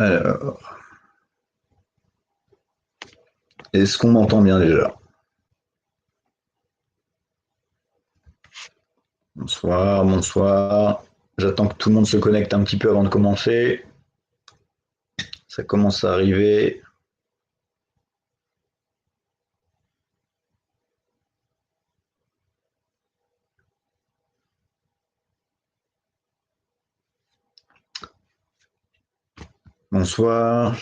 Alors, est-ce qu'on m'entend bien déjà? Bonsoir, bonsoir. J'attends que tout le monde se connecte un petit peu avant de commencer. Ça commence à arriver. Bonsoir.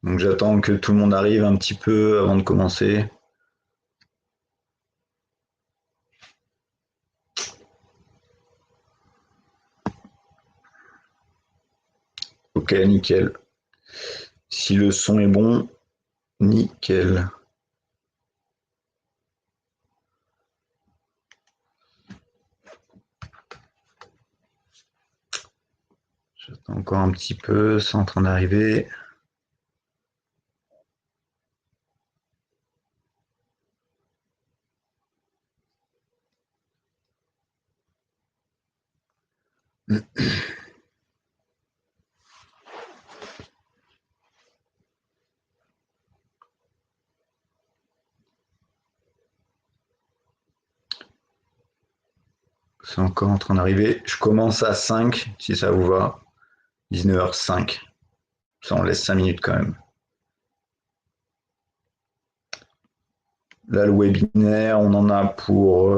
Donc j'attends que tout le monde arrive un petit peu avant de commencer. Ok, nickel. Si le son est bon, nickel. J'attends encore un petit peu, c'est en train d'arriver. C'est encore en train d'arriver. Je commence à 5, si ça vous va. 19h05. Ça, on laisse 5 minutes quand même. Là, le webinaire, on en a pour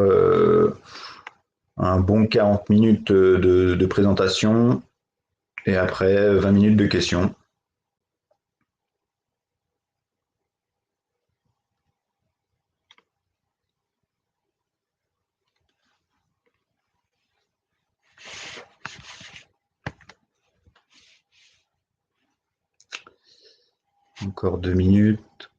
un bon 40 minutes de présentation et après 20 minutes de questions. Encore 2 minutes.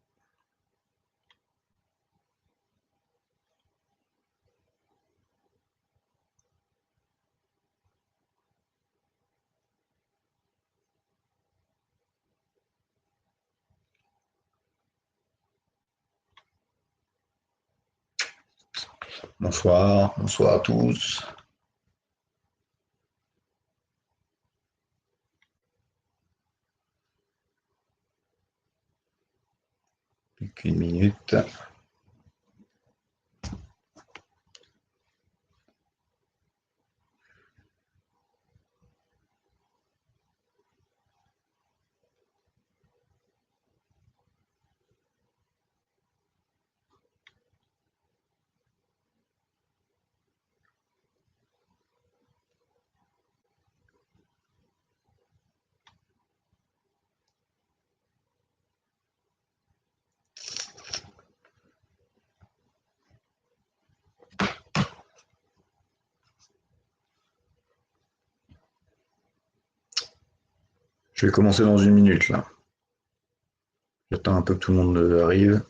Bonsoir, bonsoir à tous. Plus qu'une minute. Je vais commencer dans une minute là. J'attends un peu que tout le monde arrive.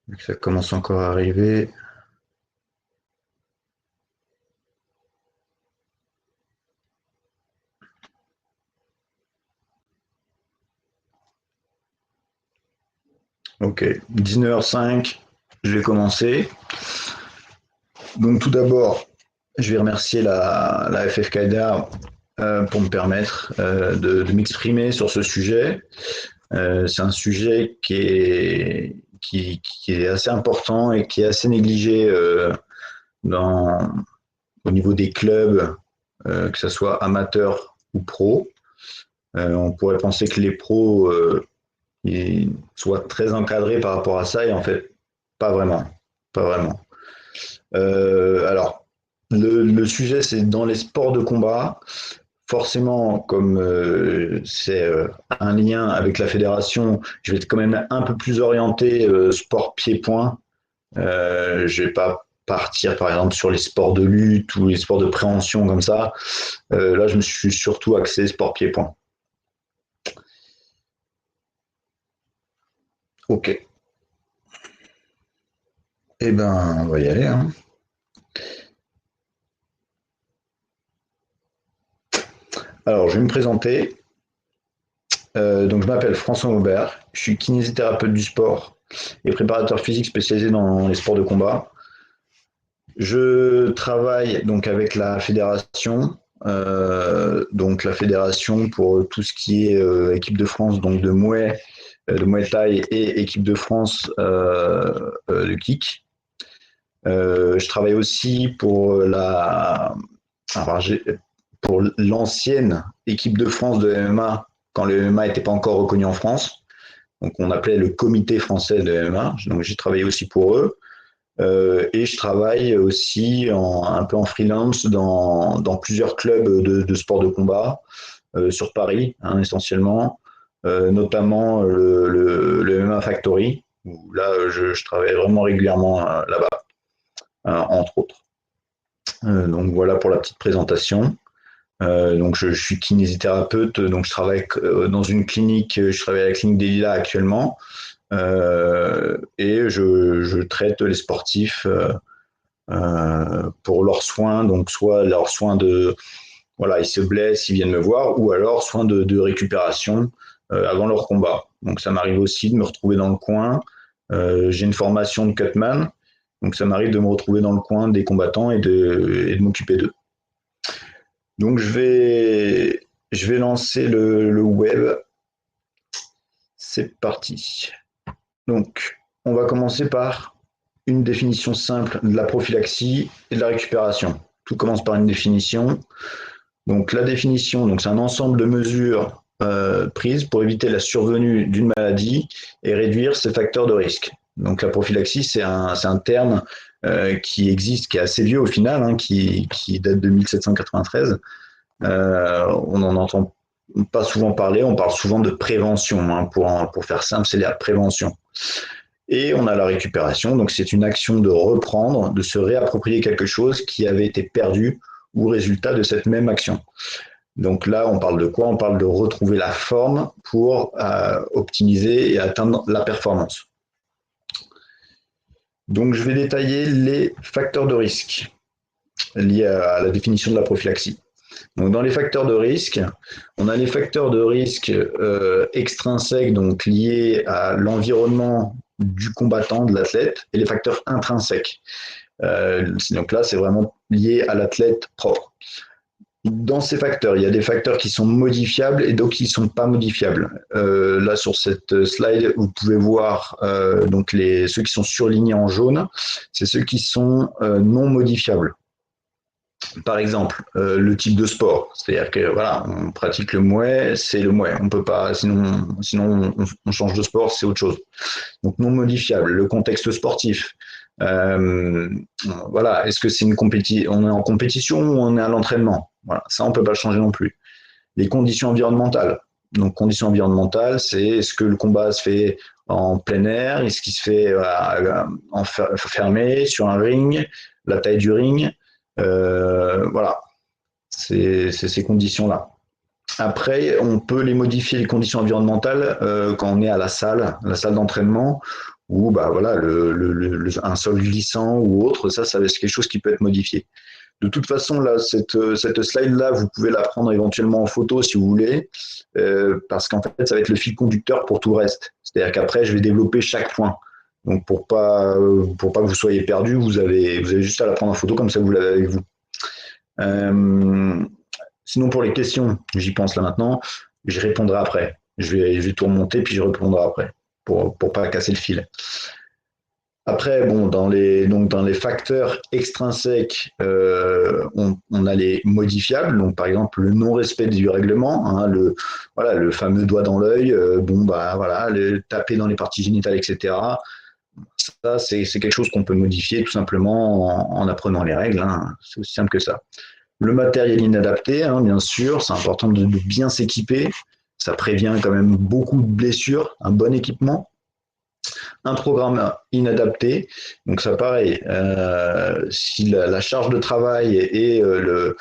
Vu que ça commence encore à arriver. Ok, 19h05, je vais commencer. Donc tout d'abord, je vais remercier la FFKDA pour me permettre de m'exprimer sur ce sujet. C'est un sujet qui est assez important et qui est assez négligé dans, au niveau des clubs, que ce soit amateurs ou pros. On pourrait penser que les pros ils soient très encadrés par rapport à ça et en fait, pas vraiment. Pas vraiment. Alors, le sujet, c'est dans les sports de combat. Forcément, comme c'est un lien avec la fédération, je vais être quand même un peu plus orienté sport pied-point. Je vais pas partir, par exemple, sur les sports de lutte ou les sports de préhension comme ça. Là, je me suis surtout axé sport pied-point. Ok. Eh ben, on va y aller, hein. Alors, je vais me présenter. Donc, je m'appelle François Aubert. Je suis kinésithérapeute du sport et préparateur physique spécialisé dans les sports de combat. Je travaille donc avec la fédération donc la fédération pour tout ce qui est équipe de France, donc de Muay Thai et équipe de France de kick. Je travaille aussi enfin, pour l'ancienne équipe de France de MMA quand le MMA n'était pas encore reconnu en France. Donc on appelait le comité français de MMA. Donc j'ai travaillé aussi pour eux. Et je travaille aussi un peu en freelance dans plusieurs clubs de sport de combat sur Paris, hein, essentiellement, notamment le MMA Factory, où là je travaille vraiment régulièrement là-bas, entre autres. Donc voilà pour la petite présentation. Donc je suis kinésithérapeute, donc je travaille dans une clinique, je travaille à la clinique des Lilas actuellement, et je traite les sportifs pour leurs soins, donc soit leurs soins voilà, ils se blessent, ils viennent me voir, ou alors soins de récupération avant leur combat. Donc ça m'arrive aussi de me retrouver dans le coin. J'ai une formation de cutman, donc ça m'arrive de me retrouver dans le coin des combattants et de m'occuper d'eux. Donc je vais lancer le web. C'est parti. Donc on va commencer par une définition simple de la prophylaxie et de la récupération. Tout commence par une définition. Donc la définition, donc c'est un ensemble de mesures prises pour éviter la survenue d'une maladie et réduire ses facteurs de risque. Donc la prophylaxie, c'est un terme qui existe, qui est assez vieux au final, hein, qui date de 1793. On n'en entend pas souvent parler, on parle souvent de prévention, hein, pour faire simple, c'est la prévention. Et on a la récupération, donc c'est une action de reprendre, de se réapproprier quelque chose qui avait été perdu ou résultat de cette même action. Donc là, on parle de quoi? On parle de retrouver la forme pour optimiser et atteindre la performance. Donc je vais détailler les facteurs de risque liés à la définition de la prophylaxie. Donc, dans les facteurs de risque, on a les facteurs de risque extrinsèques, donc liés à l'environnement du combattant, de l'athlète, et les facteurs intrinsèques. Donc là, c'est vraiment lié à l'athlète propre. Dans ces facteurs, il y a des facteurs qui sont modifiables et d'autres qui ne sont pas modifiables. Là, sur cette slide, vous pouvez voir donc ceux qui sont surlignés en jaune, c'est ceux qui sont non modifiables. Par exemple, le type de sport, c'est-à-dire que voilà, on pratique le mouet, c'est le mouet. On peut pas, sinon on change de sport, c'est autre chose. Donc non modifiable. Le contexte sportif, voilà, est-ce que c'est une compétition, on est en compétition ou on est à l'entraînement? Voilà, ça on peut pas le changer non plus. Les conditions environnementales. Donc conditions environnementales, c'est est-ce que le combat se fait en plein air, est-ce qu'il se fait en fermé sur un ring, la taille du ring. Voilà, c'est ces conditions-là. Après, on peut les modifier, les conditions environnementales, quand on est à la salle d'entraînement, ou bah, voilà, un sol glissant ou autre, ça c'est quelque chose qui peut être modifié. De toute façon, là, cette slide-là, vous pouvez la prendre éventuellement en photo si vous voulez, parce qu'en fait, ça va être le fil conducteur pour tout le reste. C'est-à-dire qu'après, je vais développer chaque point. Donc, pour pas que vous soyez perdu, vous avez juste à la prendre en photo, comme ça, vous l'avez avec vous. Sinon, pour les questions, j'y pense là maintenant, je répondrai après. Je vais tout remonter, puis je répondrai après, pour pas casser le fil. Après, bon, dans les facteurs extrinsèques, on a les modifiables, donc par exemple le non-respect du règlement, hein, le fameux doigt dans l'œil, bon bah voilà, le taper dans les parties génitales, etc. Ça, c'est quelque chose qu'on peut modifier tout simplement en apprenant les règles, hein. C'est aussi simple que ça. Le matériel inadapté, hein, bien sûr, c'est important de bien s'équiper. Ça prévient quand même beaucoup de blessures, un bon équipement. Un programme inadapté, donc ça pareil, si la charge de travail et le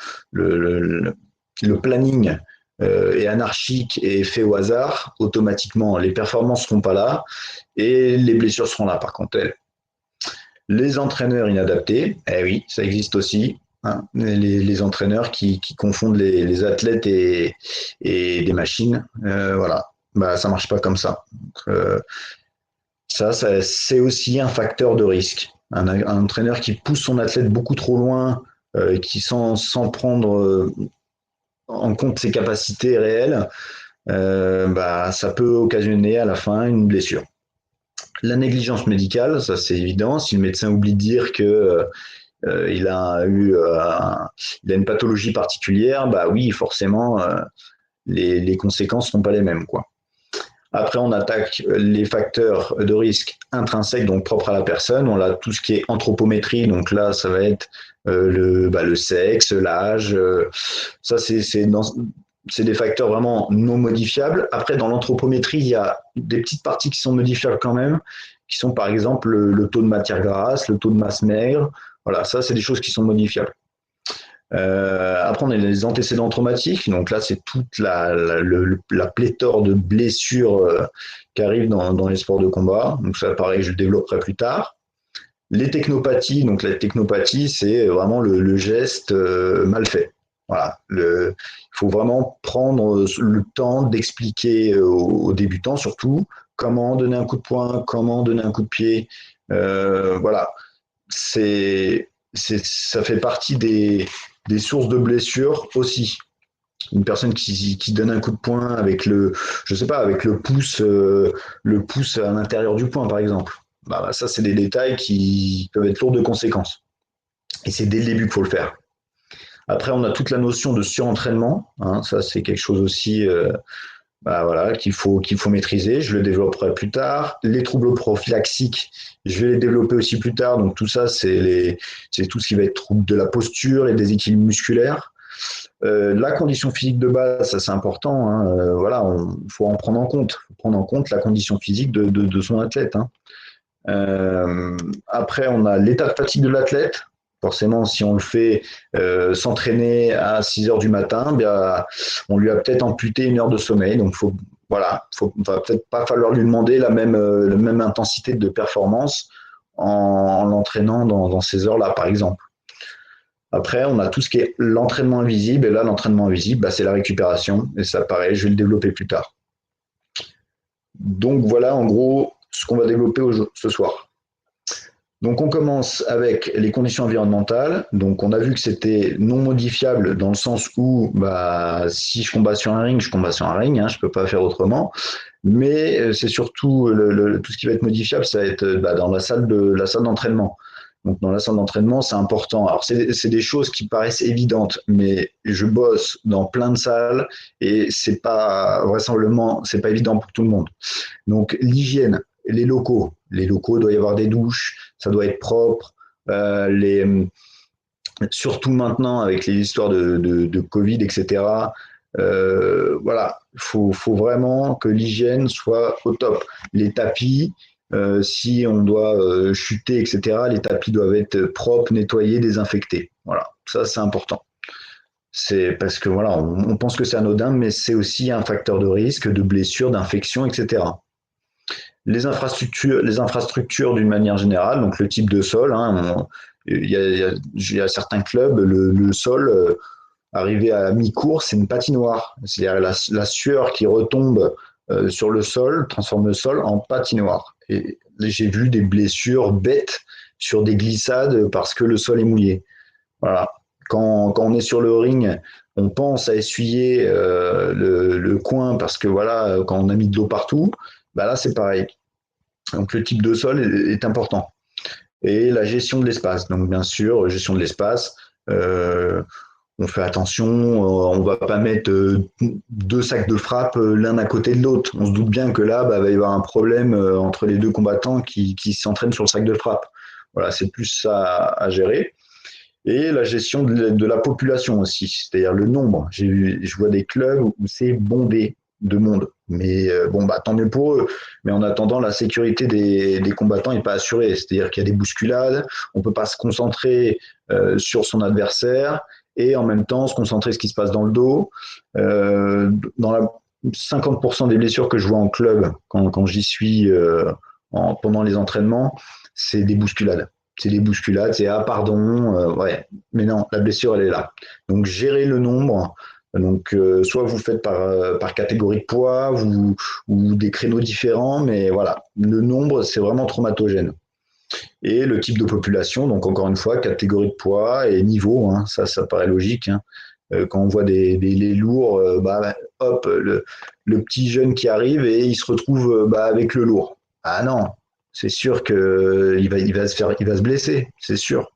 planning est anarchique et fait au hasard, automatiquement les performances ne seront pas là et les blessures seront là par contre elles. Les entraîneurs inadaptés, eh oui, ça existe aussi. Hein, les entraîneurs qui confondent les athlètes et des machines, voilà, bah, ça ne marche pas comme ça. Donc, ça c'est aussi un facteur de risque. Un entraîneur qui pousse son athlète beaucoup trop loin, qui sans prendre en compte ses capacités réelles, ça peut occasionner à la fin une blessure. La négligence médicale, ça c'est évident. Si le médecin oublie de dire que il a il a une pathologie particulière, bah oui, forcément, les conséquences ne sont pas les mêmes, quoi. Après, on attaque les facteurs de risque intrinsèques, donc propres à la personne. On a tout ce qui est anthropométrie, donc là, ça va être le sexe, l'âge. Ça, c'est des facteurs vraiment non modifiables. Après, dans l'anthropométrie, il y a des petites parties qui sont modifiables quand même, qui sont par exemple le taux de matière grasse, le taux de masse maigre. Voilà, ça, c'est des choses qui sont modifiables. Après, on a les antécédents traumatiques. Donc là, c'est toute la pléthore de blessures qui arrivent dans les sports de combat. Donc ça, pareil, je le développerai plus tard. Les technopathies. Donc la technopathie, c'est vraiment le geste mal fait. Voilà. Il faut vraiment prendre le temps d'expliquer aux débutants, surtout, comment donner un coup de poing, comment donner un coup de pied. Voilà. Ça fait partie des sources de blessures aussi. Une personne qui donne un coup de poing avec je sais pas, avec le pouce à l'intérieur du poing, par exemple. Ça, c'est des détails qui peuvent être lourds de conséquences. Et c'est dès le début qu'il faut le faire. Après, on a toute la notion de surentraînement. Hein, ça, c'est quelque chose aussi voilà, qu'il faut maîtriser. Je le développerai plus tard. Les troubles prophylaxiques, je vais les développer aussi plus tard. Donc tout ça, c'est tout ce qui va être trouble de la posture, les déséquilibres musculaires. La condition physique de base, ça c'est important. Hein. Voilà, faut en prendre en compte. Faut prendre en compte la condition physique de son athlète. Hein. Après, on a l'état de fatigue de l'athlète. Forcément, si on le fait s'entraîner à 6 heures du matin, bien, on lui a peut-être amputé 1 heure de sommeil. Donc, va peut-être pas falloir lui demander la même intensité de performance en l'entraînant dans ces heures-là, par exemple. Après, on a tout ce qui est l'entraînement invisible. Et là, l'entraînement invisible, c'est la récupération. Et ça, pareil, je vais le développer plus tard. Donc, voilà, en gros, ce qu'on va développer ce soir. Donc, on commence avec les conditions environnementales. Donc, on a vu que c'était non modifiable dans le sens où, si je combats sur un ring, je combats sur un ring. Hein, je ne peux pas faire autrement. Mais c'est surtout tout ce qui va être modifiable, ça va être dans la salle d'entraînement. Donc, dans la salle d'entraînement, c'est important. Alors, c'est des choses qui paraissent évidentes, mais je bosse dans plein de salles et c'est pas vraisemblablement, c'est pas évident pour tout le monde. Donc, l'hygiène, les locaux, il doit y avoir des douches, ça doit être propre. Surtout maintenant avec les histoires de Covid, etc. Voilà, faut vraiment que l'hygiène soit au top. Les tapis, si on doit chuter, etc., les tapis doivent être propres, nettoyés, désinfectés. Voilà, ça c'est important. C'est parce que voilà, on pense que c'est anodin, mais c'est aussi un facteur de risque, de blessure, d'infection, etc. Les infrastructures d'une manière générale, donc le type de sol. Hein, il y a certains clubs, le sol, arrivé à mi-course, c'est une patinoire. C'est-à-dire la sueur qui retombe sur le sol transforme le sol en patinoire. Et j'ai vu des blessures bêtes sur des glissades parce que le sol est mouillé. Voilà. Quand on est sur le ring, on pense à essuyer le coin parce que voilà, quand on a mis de l'eau partout, là c'est pareil. Donc le type de sol est important. Et la gestion de l'espace. Donc bien sûr, gestion de l'espace. On fait attention, on va pas mettre 2 sacs de frappe l'un à côté de l'autre. On se doute bien que là, va y avoir un problème entre les deux combattants qui s'entraînent sur le sac de frappe. Voilà, c'est plus ça à gérer. Et la gestion de la population aussi, c'est-à-dire le nombre. Je vois des clubs où c'est bondé de monde. Mais tant mieux pour eux. Mais en attendant, la sécurité des combattants n'est pas assurée. C'est-à-dire qu'il y a des bousculades, on ne peut pas se concentrer sur son adversaire et en même temps se concentrer sur ce qui se passe dans le dos. Dans la 50% des blessures que je vois en club quand j'y suis pendant les entraînements, c'est des bousculades. C'est ah pardon, ouais, mais non, la blessure elle est là. Donc gérer le nombre. Donc soit vous faites par catégorie de poids ou des créneaux différents, mais voilà, le nombre c'est vraiment traumatogène. Et le type de population, donc encore une fois, catégorie de poids et niveau, hein, ça paraît logique. Hein. Quand on voit les lourds, hop, le petit jeune qui arrive et il se retrouve avec le lourd. Ah non, c'est sûr qu'il va se blesser, c'est sûr.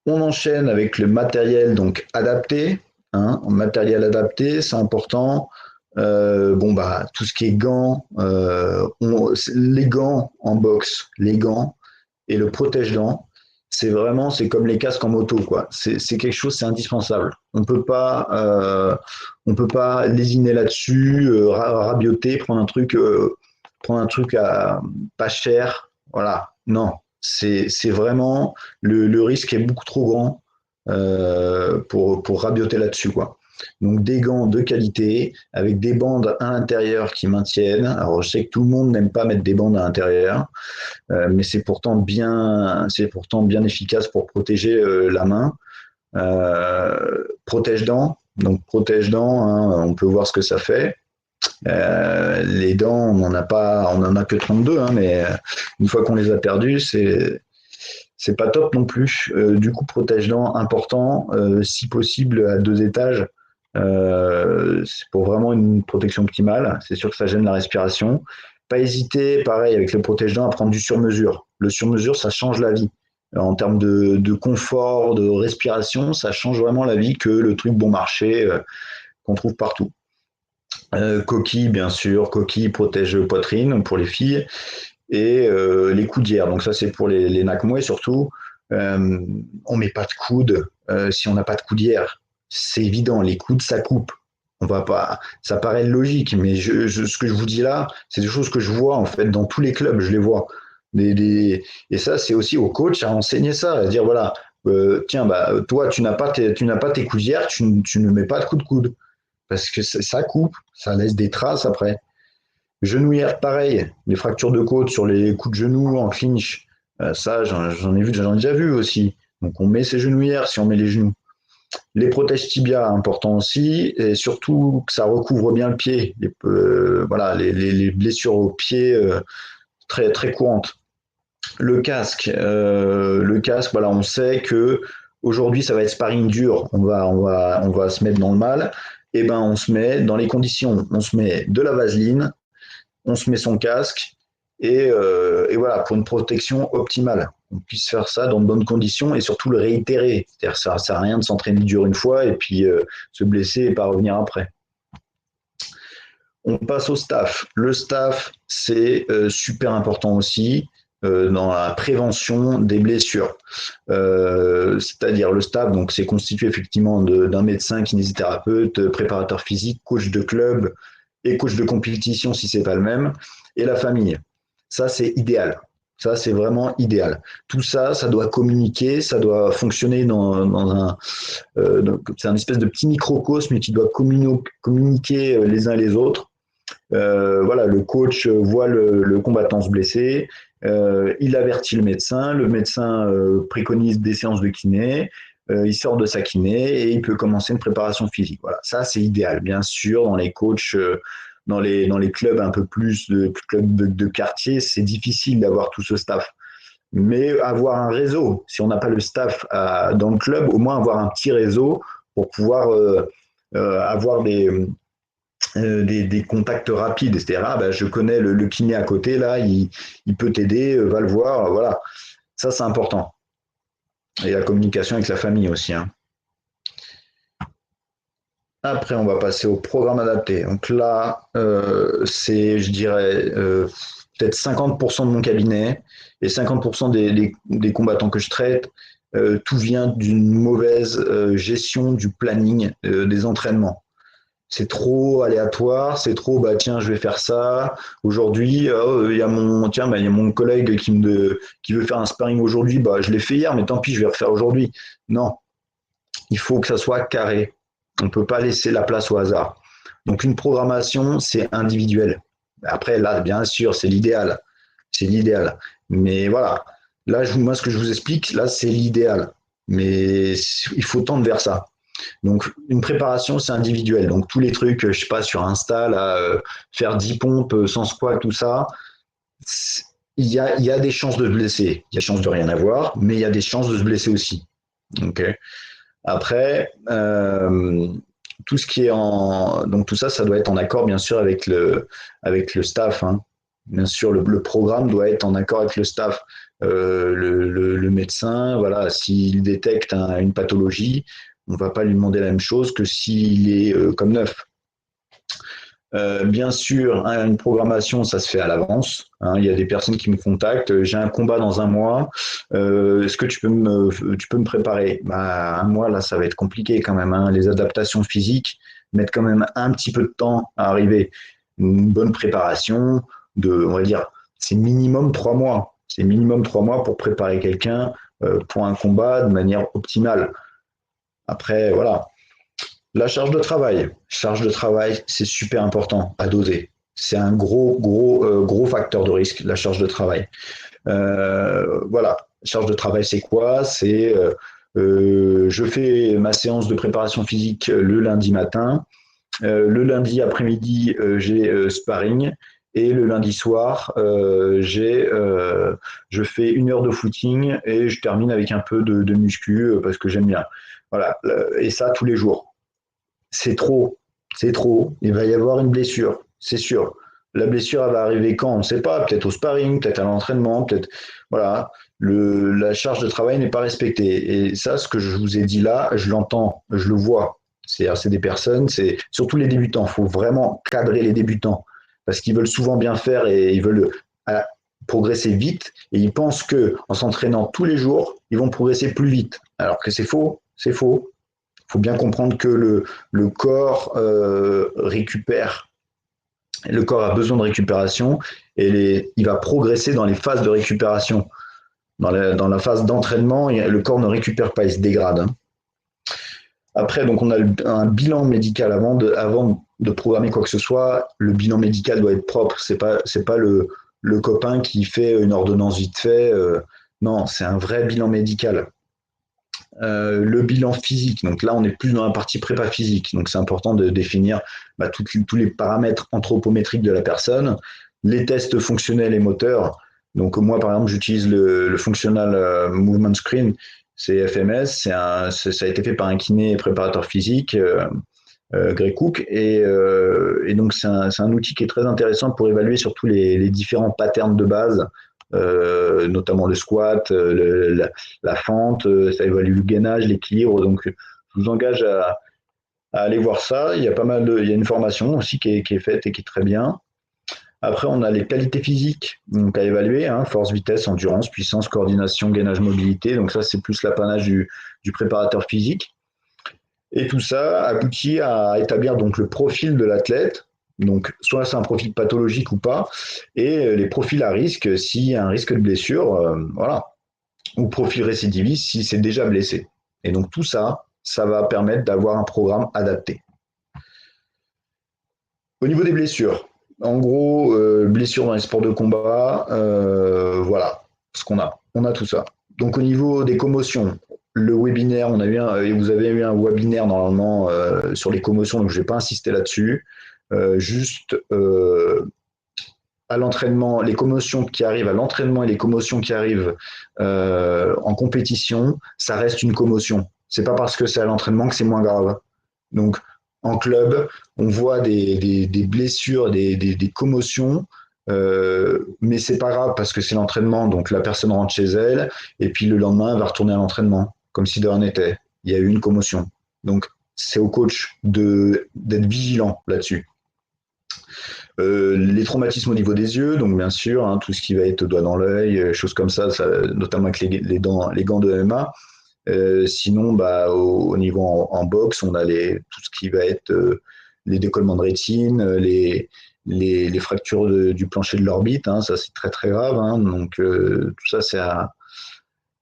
On enchaîne avec le matériel donc adapté. Hein, matériel adapté, c'est important. Tout ce qui est gants, les gants en boxe, les gants et le protège-dents, c'est comme les casques en moto, quoi. C'est quelque chose, c'est indispensable. On peut pas lésiner là-dessus, rabioter, prendre un truc pas cher, voilà. Non, c'est vraiment le risque est beaucoup trop grand pour rabioter là-dessus, quoi. Donc des gants de qualité avec des bandes à l'intérieur qui maintiennent. Alors je sais que tout le monde n'aime pas mettre des bandes à l'intérieur, mais c'est pourtant bien efficace pour protéger la main. Protège-dents, donc protège-dents, hein, on peut voir ce que ça fait. Les dents, on en a que 32, hein, mais une fois qu'on les a perdues, c'est pas top non plus. Du coup, protège-dents important, si possible à 2 étages. C'est pour vraiment une protection optimale. C'est sûr que ça gêne la respiration. Pas hésiter, pareil, avec le protège-dents, à prendre du sur-mesure. Le sur-mesure, ça change la vie. En termes de confort, de respiration, ça change vraiment la vie que le truc bon marché qu'on trouve partout. Coquille, bien sûr, coquille protège poitrine pour les filles et les coudières. Donc ça, c'est pour les nakmoués surtout. On met pas de coude si on n'a pas de coudière. C'est évident, les coudes, ça coupe. On va pas. Ça paraît logique, mais ce que je vous dis là, c'est des choses que je vois en fait dans tous les clubs. Je les vois. Et ça, c'est aussi au coach à enseigner ça, à dire voilà, tiens, toi, tu n'as pas tes coudières, tu ne mets pas de coude parce que ça coupe, ça laisse des traces après. Genouillère, pareil, les fractures de côte sur les coups de genoux en clinch, ça j'en ai déjà vu aussi. Donc on met ses genouillères si on met les genoux. Les protèges tibia, important aussi, et surtout que ça recouvre bien le pied. Les blessures au pied très très courantes. Le casque, voilà, on sait que aujourd'hui ça va être sparring dur. On va se mettre dans le mal. Et ben on se met dans les conditions. On se met de la vaseline, on se met son casque et voilà, pour une protection optimale. On puisse faire ça dans de bonnes conditions et surtout le réitérer. C'est-à-dire que ça ne sert à rien de s'entraîner dur une fois et puis se blesser et pas revenir après. On passe au staff. Le staff, c'est super important aussi dans la prévention des blessures. C'est-à-dire le staff, donc c'est constitué effectivement d'un médecin, kinésithérapeute, préparateur physique, coach de club et coach de compétition si c'est pas le même, et la famille. Ça, c'est idéal. Ça, c'est vraiment idéal. Tout ça, ça doit communiquer, ça doit fonctionner dans un. C'est un espèce de petit microcosme qui doit communiquer les uns les autres. Voilà, le coach voit le combattant se blesser, il avertit le médecin préconise des séances de kiné, il sort de sa kiné et il peut commencer une préparation physique. Voilà, ça c'est idéal. Bien sûr, dans les coachs, dans les clubs un peu plus de clubs de quartier, c'est difficile d'avoir tout ce staff. Mais avoir un réseau, si on n'a pas le staff dans le club, au moins avoir un petit réseau pour pouvoir avoir des contacts rapides, c'est-à-dire je connais le kiné à côté, là, il peut t'aider, va le voir, voilà. Ça, c'est important. Et la communication avec la famille aussi. Hein. Après, on va passer au programme adapté. Donc là, c'est, je dirais, peut-être 50% de mon cabinet et 50% des combattants que je traite. Tout vient d'une mauvaise gestion du planning des entraînements. C'est trop aléatoire, c'est trop tiens je vais faire ça aujourd'hui, il y a mon collègue qui veut faire un sparring aujourd'hui, je l'ai fait hier mais tant pis je vais refaire aujourd'hui. Non, il faut que ça soit carré. On ne peut pas laisser la place au hasard. Donc une programmation c'est individuel. Après là bien sûr c'est l'idéal. Mais voilà, là moi ce que je vous explique là c'est l'idéal. Mais il faut tendre vers ça. Donc, une préparation, c'est individuel. Donc, tous les trucs, je sais pas, sur Insta, là, faire 10 pompes sans squat, tout ça, il y a des chances de se blesser. Il y a des chances de rien avoir, mais il y a des chances de se blesser aussi. Okay. Après, tout ce qui est donc tout ça, ça doit être en accord bien sûr avec le staff, hein. Bien sûr, le programme doit être en accord avec le staff. Le médecin, voilà, s'il détecte une pathologie, on ne va pas lui demander la même chose que s'il est comme neuf. Bien sûr, hein, une programmation, ça se fait à l'avance, hein. Il y a des personnes qui me contactent. J'ai un combat dans un mois. Est-ce que tu peux me préparer? Bah, un mois, là, ça va être compliqué quand même, hein. Les adaptations physiques mettent quand même un petit peu de temps à arriver. Une bonne préparation on va dire, c'est minimum 3 mois. C'est minimum 3 mois pour préparer quelqu'un pour un combat de manière optimale. Après, voilà. La charge de travail, c'est super important à doser. C'est un gros facteur de risque, la charge de travail. Voilà, charge de travail, c'est quoi? C'est je fais ma séance de préparation physique le lundi matin. Le lundi après-midi, j'ai sparring. Et le lundi soir, je fais 1 heure de footing et je termine avec un peu de muscu parce que j'aime bien. Voilà, et ça tous les jours. C'est trop, c'est trop. Il va y avoir une blessure, c'est sûr. La blessure, elle va arriver quand? On ne sait pas. Peut-être au sparring, peut-être à l'entraînement, peut-être. Voilà. La charge de travail n'est pas respectée. Et ça, ce que je vous ai dit là, je l'entends, je le vois. C'est des personnes, c'est surtout les débutants. Il faut vraiment cadrer les débutants parce qu'ils veulent souvent bien faire et ils veulent progresser vite. Et ils pensent que en s'entraînant tous les jours, ils vont progresser plus vite. Alors que c'est faux. C'est faux. Il faut bien comprendre que le corps récupère, le corps a besoin de récupération et il va progresser dans les phases de récupération. Dans la phase d'entraînement, le corps ne récupère pas, il se dégrade, hein. Après, donc on a un bilan médical avant de programmer quoi que ce soit. Le bilan médical doit être propre. C'est pas le copain qui fait une ordonnance vite fait. Non, c'est un vrai bilan médical. Le bilan physique. Donc là, on est plus dans la partie prépa physique. Donc c'est important de définir tous les paramètres anthropométriques de la personne, les tests fonctionnels et moteurs. Donc moi, par exemple, j'utilise le Functional Movement Screen, c'est FMS. Ça a été fait par un kiné et préparateur physique, Greg Cook. Et donc c'est un outil qui est très intéressant pour évaluer surtout les différents patterns de base, notamment le squat, la fente, ça évalue le gainage, l'équilibre. Donc, je vous engage à aller voir ça. Il y a il y a une formation aussi qui est faite et qui est très bien. Après, on a les qualités physiques donc à évaluer, hein, force, vitesse, endurance, puissance, coordination, gainage, mobilité. Donc ça, c'est plus l'apanage du préparateur physique. Et tout ça aboutit à établir donc le profil de l'athlète. Donc, soit c'est un profil pathologique ou pas, et les profils à risque s'il y a un risque de blessure, voilà, ou profil récidiviste si c'est déjà blessé. Et donc tout ça, ça va permettre d'avoir un programme adapté. Au niveau des blessures, en gros, blessures dans les sports de combat, voilà ce qu'on a. On a tout ça. Donc au niveau des commotions, le webinaire, vous avez eu un webinaire normalement sur les commotions, donc je ne vais pas insister là-dessus. Juste à l'entraînement, les commotions qui arrivent à l'entraînement et les commotions qui arrivent en compétition, ça reste une commotion. C'est pas parce que c'est à l'entraînement que c'est moins grave. Donc, en club, on voit des blessures, des commotions, mais c'est pas grave parce que c'est l'entraînement. Donc, la personne rentre chez elle et puis le lendemain, elle va retourner à l'entraînement, comme si de rien n'était. Il y a eu une commotion. Donc, c'est au coach d'être vigilant là-dessus. Les traumatismes au niveau des yeux, donc bien sûr, hein, tout ce qui va être doigt dans l'œil, choses comme ça, notamment avec les gants de MMA. Sinon, au niveau en boxe, on a tout ce qui va être les décollements de rétine, les fractures du plancher de l'orbite, hein, ça c'est très très grave, hein, donc tout ça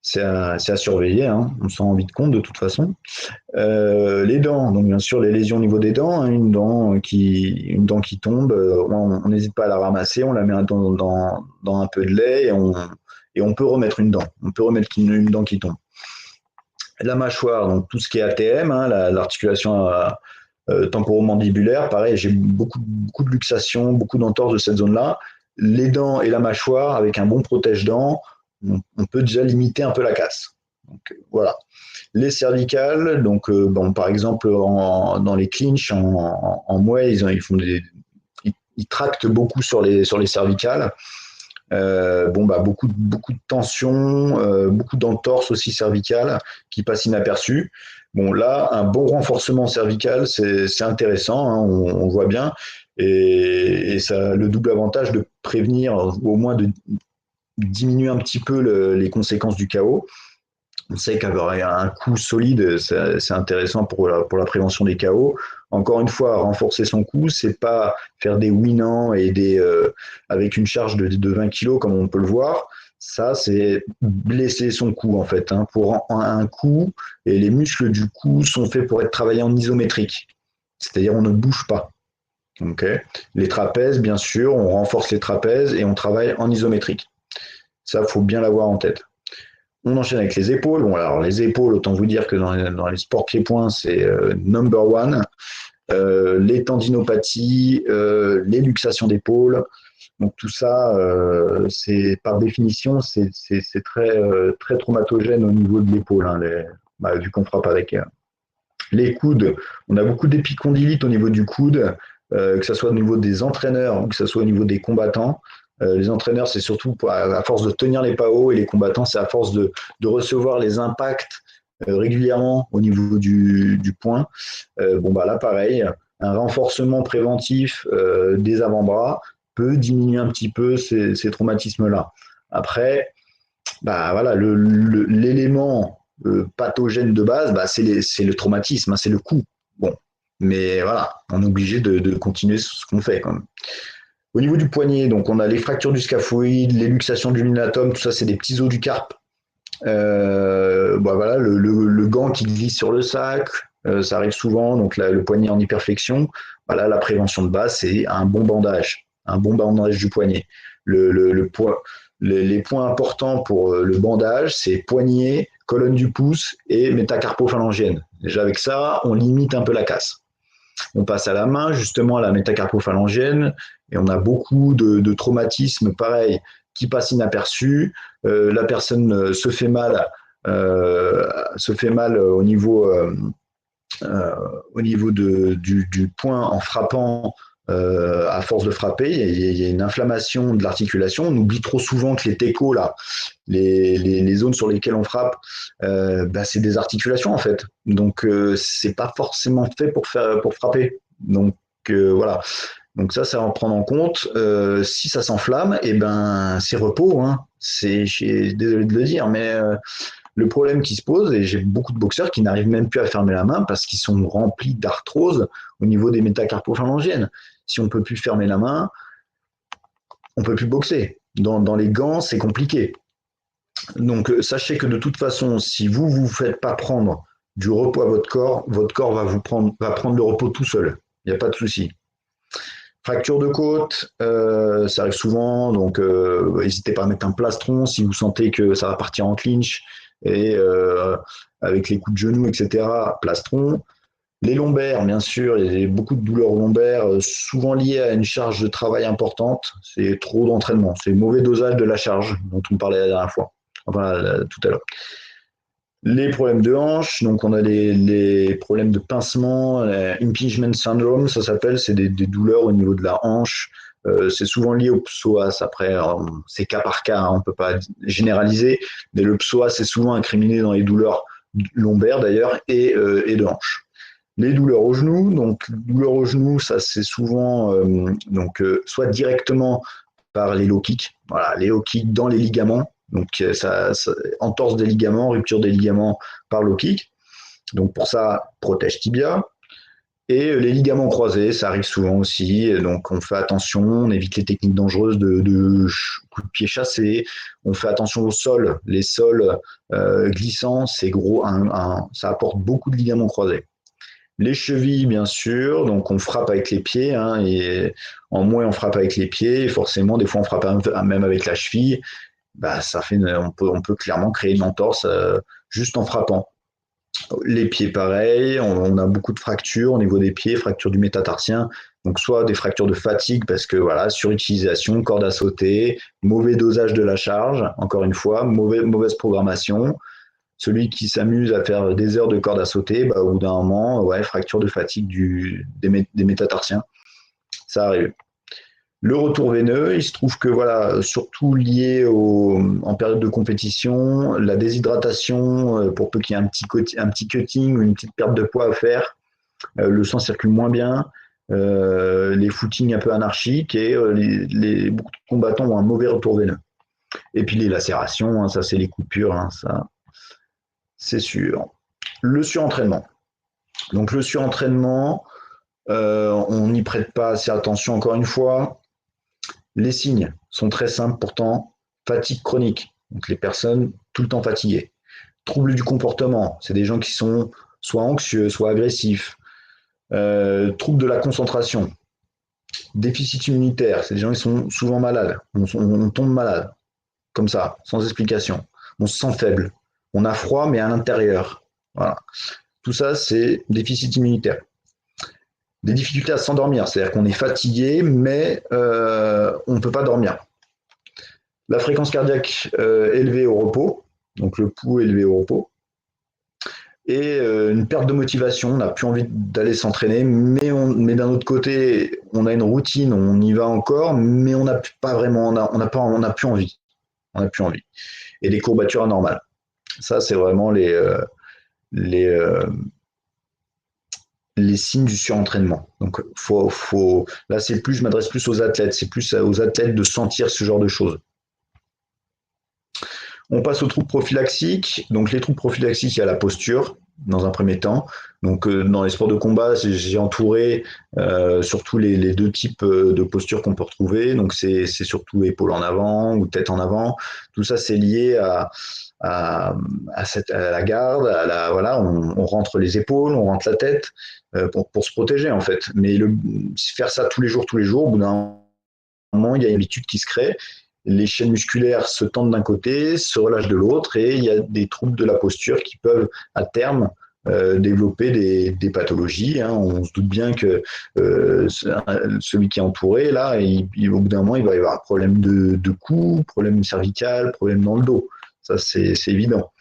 c'est à surveiller, hein, on s'en rend vite compte de toute façon. Les dents, donc bien sûr les lésions au niveau des dents, hein, une dent qui tombe, on n'hésite pas à la ramasser, on la met dans un peu de lait et on peut remettre une dent. On peut remettre une dent qui tombe. La mâchoire, donc tout ce qui est ATM, hein, l'articulation temporomandibulaire, pareil, j'ai beaucoup de luxation, beaucoup d'entorses de cette zone-là. Les dents et la mâchoire, avec un bon protège-dents, on peut déjà limiter un peu la casse. Donc, voilà. Les cervicales, donc bon, par exemple dans les clinches en mouet, ils tractent beaucoup sur les cervicales. Bon, bah, beaucoup de tension, beaucoup d'entorses aussi cervicales qui passent inaperçues. Bon, là, un bon renforcement cervical, c'est intéressant, hein, on voit bien. Et ça a le double avantage de prévenir, ou au moins de diminuer un petit peu les conséquences du chaos. On sait qu'avoir un coup solide, c'est intéressant pour la prévention des chaos. Encore une fois, renforcer son coup, c'est pas faire des winans et avec une charge de 20 kilos comme on peut le voir. Ça, c'est blesser son cou en fait. Hein. Pour un cou, et les muscles du cou sont faits pour être travaillés en isométrique, c'est-à-dire on ne bouge pas. Okay. Les trapèzes, bien sûr, on renforce les trapèzes et on travaille en isométrique. Ça, faut bien l'avoir en tête. On enchaîne avec les épaules. Bon, alors les épaules, autant vous dire que dans les sports pieds-points, c'est number one. Les tendinopathies, les luxations d'épaule. Donc tout ça, c'est par définition, c'est très traumatogène au niveau de l'épaule, hein, vu qu'on frappe avec les coudes. On a beaucoup d'épicondylite au niveau du coude, que ce soit au niveau des entraîneurs ou que ce soit au niveau des combattants. Les entraîneurs, c'est surtout à force de tenir les pas hauts, et les combattants, c'est à force de recevoir les impacts régulièrement au niveau du poing. Bon, bah là, pareil, un renforcement préventif des avant-bras peut diminuer un petit peu ces traumatismes-là. Après, bah voilà, l'élément pathogène de base, bah, c'est le traumatisme, hein, c'est le coup. Bon, mais voilà, on est obligé de continuer ce qu'on fait quand même. Au niveau du poignet, donc on a les fractures du scaphoïde, les luxations du lunatome, tout ça, c'est des petits os du carpe. Bah voilà, le gant qui glisse sur le sac, ça arrive souvent, donc le poignet en hyperflexion. Voilà, la prévention de base, c'est un bon bandage du poignet. Les points importants pour le bandage, c'est poignet, colonne du pouce et métacarpophalangienne. Déjà avec ça, on limite un peu la casse. On passe à la main, justement, à la métacarpophalangienne, et on a beaucoup de traumatismes, pareil, qui passent inaperçus. La personne se fait mal au niveau du point en frappant. À force de frapper, il y a une inflammation de l'articulation. On oublie trop souvent que les técos, là, les zones sur lesquelles on frappe, bah, c'est des articulations en fait. Donc c'est pas forcément fait pour frapper. Donc voilà. Donc ça, c'est à en prendre en compte. Si ça s'enflamme, et ben c'est repos. Hein. Je suis désolé de le dire, mais le problème qui se pose, et j'ai beaucoup de boxeurs qui n'arrivent même plus à fermer la main parce qu'ils sont remplis d'arthrose au niveau des métacarpophalangiennes. Si on ne peut plus fermer la main, on ne peut plus boxer. Dans les gants, c'est compliqué. Donc, sachez que de toute façon, si vous ne vous faites pas prendre du repos à votre corps va prendre le repos tout seul. Il n'y a pas de souci. Fracture de côte, ça arrive souvent, donc n'hésitez pas à mettre un plastron si vous sentez que ça va partir en clinch, et avec les coups de genou, etc., plastron. Les lombaires, bien sûr, il y a beaucoup de douleurs lombaires, souvent liées à une charge de travail importante. C'est trop d'entraînement, c'est mauvais dosage de la charge dont on parlait la dernière fois, enfin tout à l'heure. Les problèmes de hanche, donc on a les problèmes de pincement, impingement syndrome, ça s'appelle, c'est des douleurs au niveau de la hanche. C'est souvent lié au psoas. Après, c'est cas par cas, hein, on ne peut pas généraliser, mais le psoas est souvent incriminé dans les douleurs lombaires d'ailleurs et de hanche. Les douleurs au genou, donc douleurs au genou, ça c'est souvent soit directement par les low kicks, voilà, les low kicks dans les ligaments, donc ça entorse des ligaments, rupture des ligaments par low kick. Donc pour ça, protège tibia. Et les ligaments croisés, ça arrive souvent aussi. Donc on fait attention, on évite les techniques dangereuses de coups de pied chassés. On fait attention au sol. Les sols glissants, c'est gros, ça apporte beaucoup de ligaments croisés. Les chevilles, bien sûr, donc on frappe avec les pieds, hein, et en moins on frappe avec les pieds, et forcément, des fois on frappe même avec la cheville, bah, on peut clairement créer une entorse juste en frappant. Les pieds, pareil, on a beaucoup de fractures au niveau des pieds, fractures du métatarsien, donc soit des fractures de fatigue parce que voilà, surutilisation, corde à sauter, mauvais dosage de la charge, encore une fois, mauvaise programmation. Celui qui s'amuse à faire des heures de corde à sauter, bah, au bout d'un moment, ouais, fracture de fatigue des métatarsiens. Ça arrive. Le retour veineux, il se trouve que voilà, surtout lié en période de compétition, la déshydratation, pour peu qu'il y ait un petit cutting ou une petite perte de poids à faire, le sang circule moins bien, les footings un peu anarchiques et beaucoup de combattants ont un mauvais retour veineux. Et puis les lacérations, hein, ça c'est les coupures, hein, ça c'est sûr. Le surentraînement. Donc le surentraînement, on n'y prête pas assez attention encore une fois. Les signes sont très simples pourtant. Fatigue chronique, donc les personnes tout le temps fatiguées. Troubles du comportement, c'est des gens qui sont soit anxieux, soit agressifs. Troubles de la concentration. Déficit immunitaire, c'est des gens qui sont souvent malades. On tombe malade, comme ça, sans explication. On se sent faible. On a froid, mais à l'intérieur. Voilà. Tout ça, c'est déficit immunitaire. Des difficultés à s'endormir, c'est-à-dire qu'on est fatigué, mais on ne peut pas dormir. La fréquence cardiaque élevée au repos, donc le pouls élevé au repos, et une perte de motivation, on n'a plus envie d'aller s'entraîner, mais d'un autre côté, on a une routine, on y va encore, mais on n'a pas vraiment, on n'a plus envie. On n'a plus envie. Et des courbatures anormales. Ça, c'est vraiment les, les signes du surentraînement. Donc, là, je m'adresse plus aux athlètes, c'est plus aux athlètes de sentir ce genre de choses. On passe aux troubles prophylaxiques. Donc, les troubles prophylaxiques, il y a la posture, dans un premier temps. Donc, dans les sports de combat, j'ai entouré surtout les deux types de postures qu'on peut retrouver. Donc, c'est surtout épaules en avant ou tête en avant. Tout ça, c'est lié à la garde, voilà, on rentre les épaules, on rentre la tête pour se protéger, en fait. Mais faire ça tous les jours, au bout d'un moment, il y a une habitude qui se crée. Les chaînes musculaires se tendent d'un côté, se relâchent de l'autre, et il y a des troubles de la posture qui peuvent, à terme, développer des pathologies. Hein. On se doute bien que celui qui est entouré, là, au bout d'un moment, il va y avoir un problème de cou, problème cervical, problème dans le dos. Ça, c'est évident.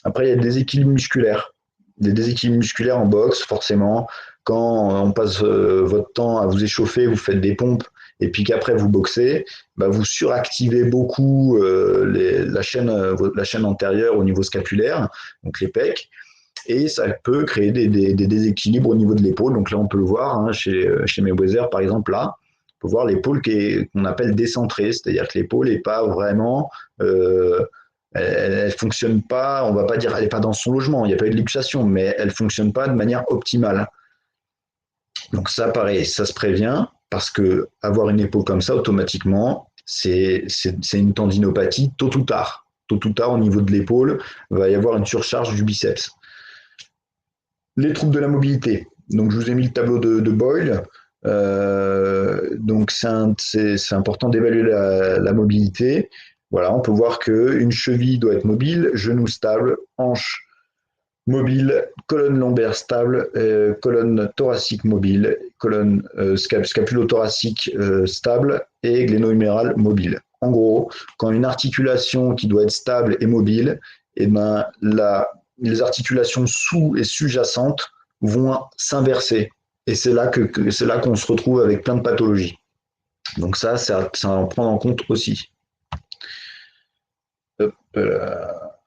Après, il y a des déséquilibres musculaires. Des déséquilibres musculaires en boxe, forcément. Quand on passe votre temps à vous échauffer, vous faites des pompes, et puis qu'après vous boxez, bah vous suractivez beaucoup la chaîne antérieure au niveau scapulaire, donc les pecs, et ça peut créer des déséquilibres au niveau de l'épaule. Donc là, on peut le voir hein, chez Mayweather, par exemple, là, on peut voir l'épaule qu'on appelle décentrée, c'est-à-dire que l'épaule n'est pas vraiment... elle fonctionne pas, on va pas dire, elle n'est pas dans son logement, il n'y a pas eu de luxation, mais elle fonctionne pas de manière optimale. Donc ça, pareil, ça se prévient parce que avoir une épaule comme ça, automatiquement, c'est une tendinopathie tôt ou tard. Tôt ou tard, au niveau de l'épaule, il va y avoir une surcharge du biceps. Les troubles de la mobilité. Donc je vous ai mis le tableau de Boyle. Donc c'est important d'évaluer la mobilité. Voilà, on peut voir qu'une cheville doit être mobile, genou stable, hanche mobile, colonne lombaire stable, colonne thoracique mobile, colonne scapulo-thoracique stable et gléno-humérale mobile. En gros, quand une articulation qui doit être stable est mobile, eh ben, les articulations sous et sous-jacentes vont s'inverser. Et c'est là qu'on se retrouve avec plein de pathologies. Donc ça à en prendre en compte aussi. Hop là.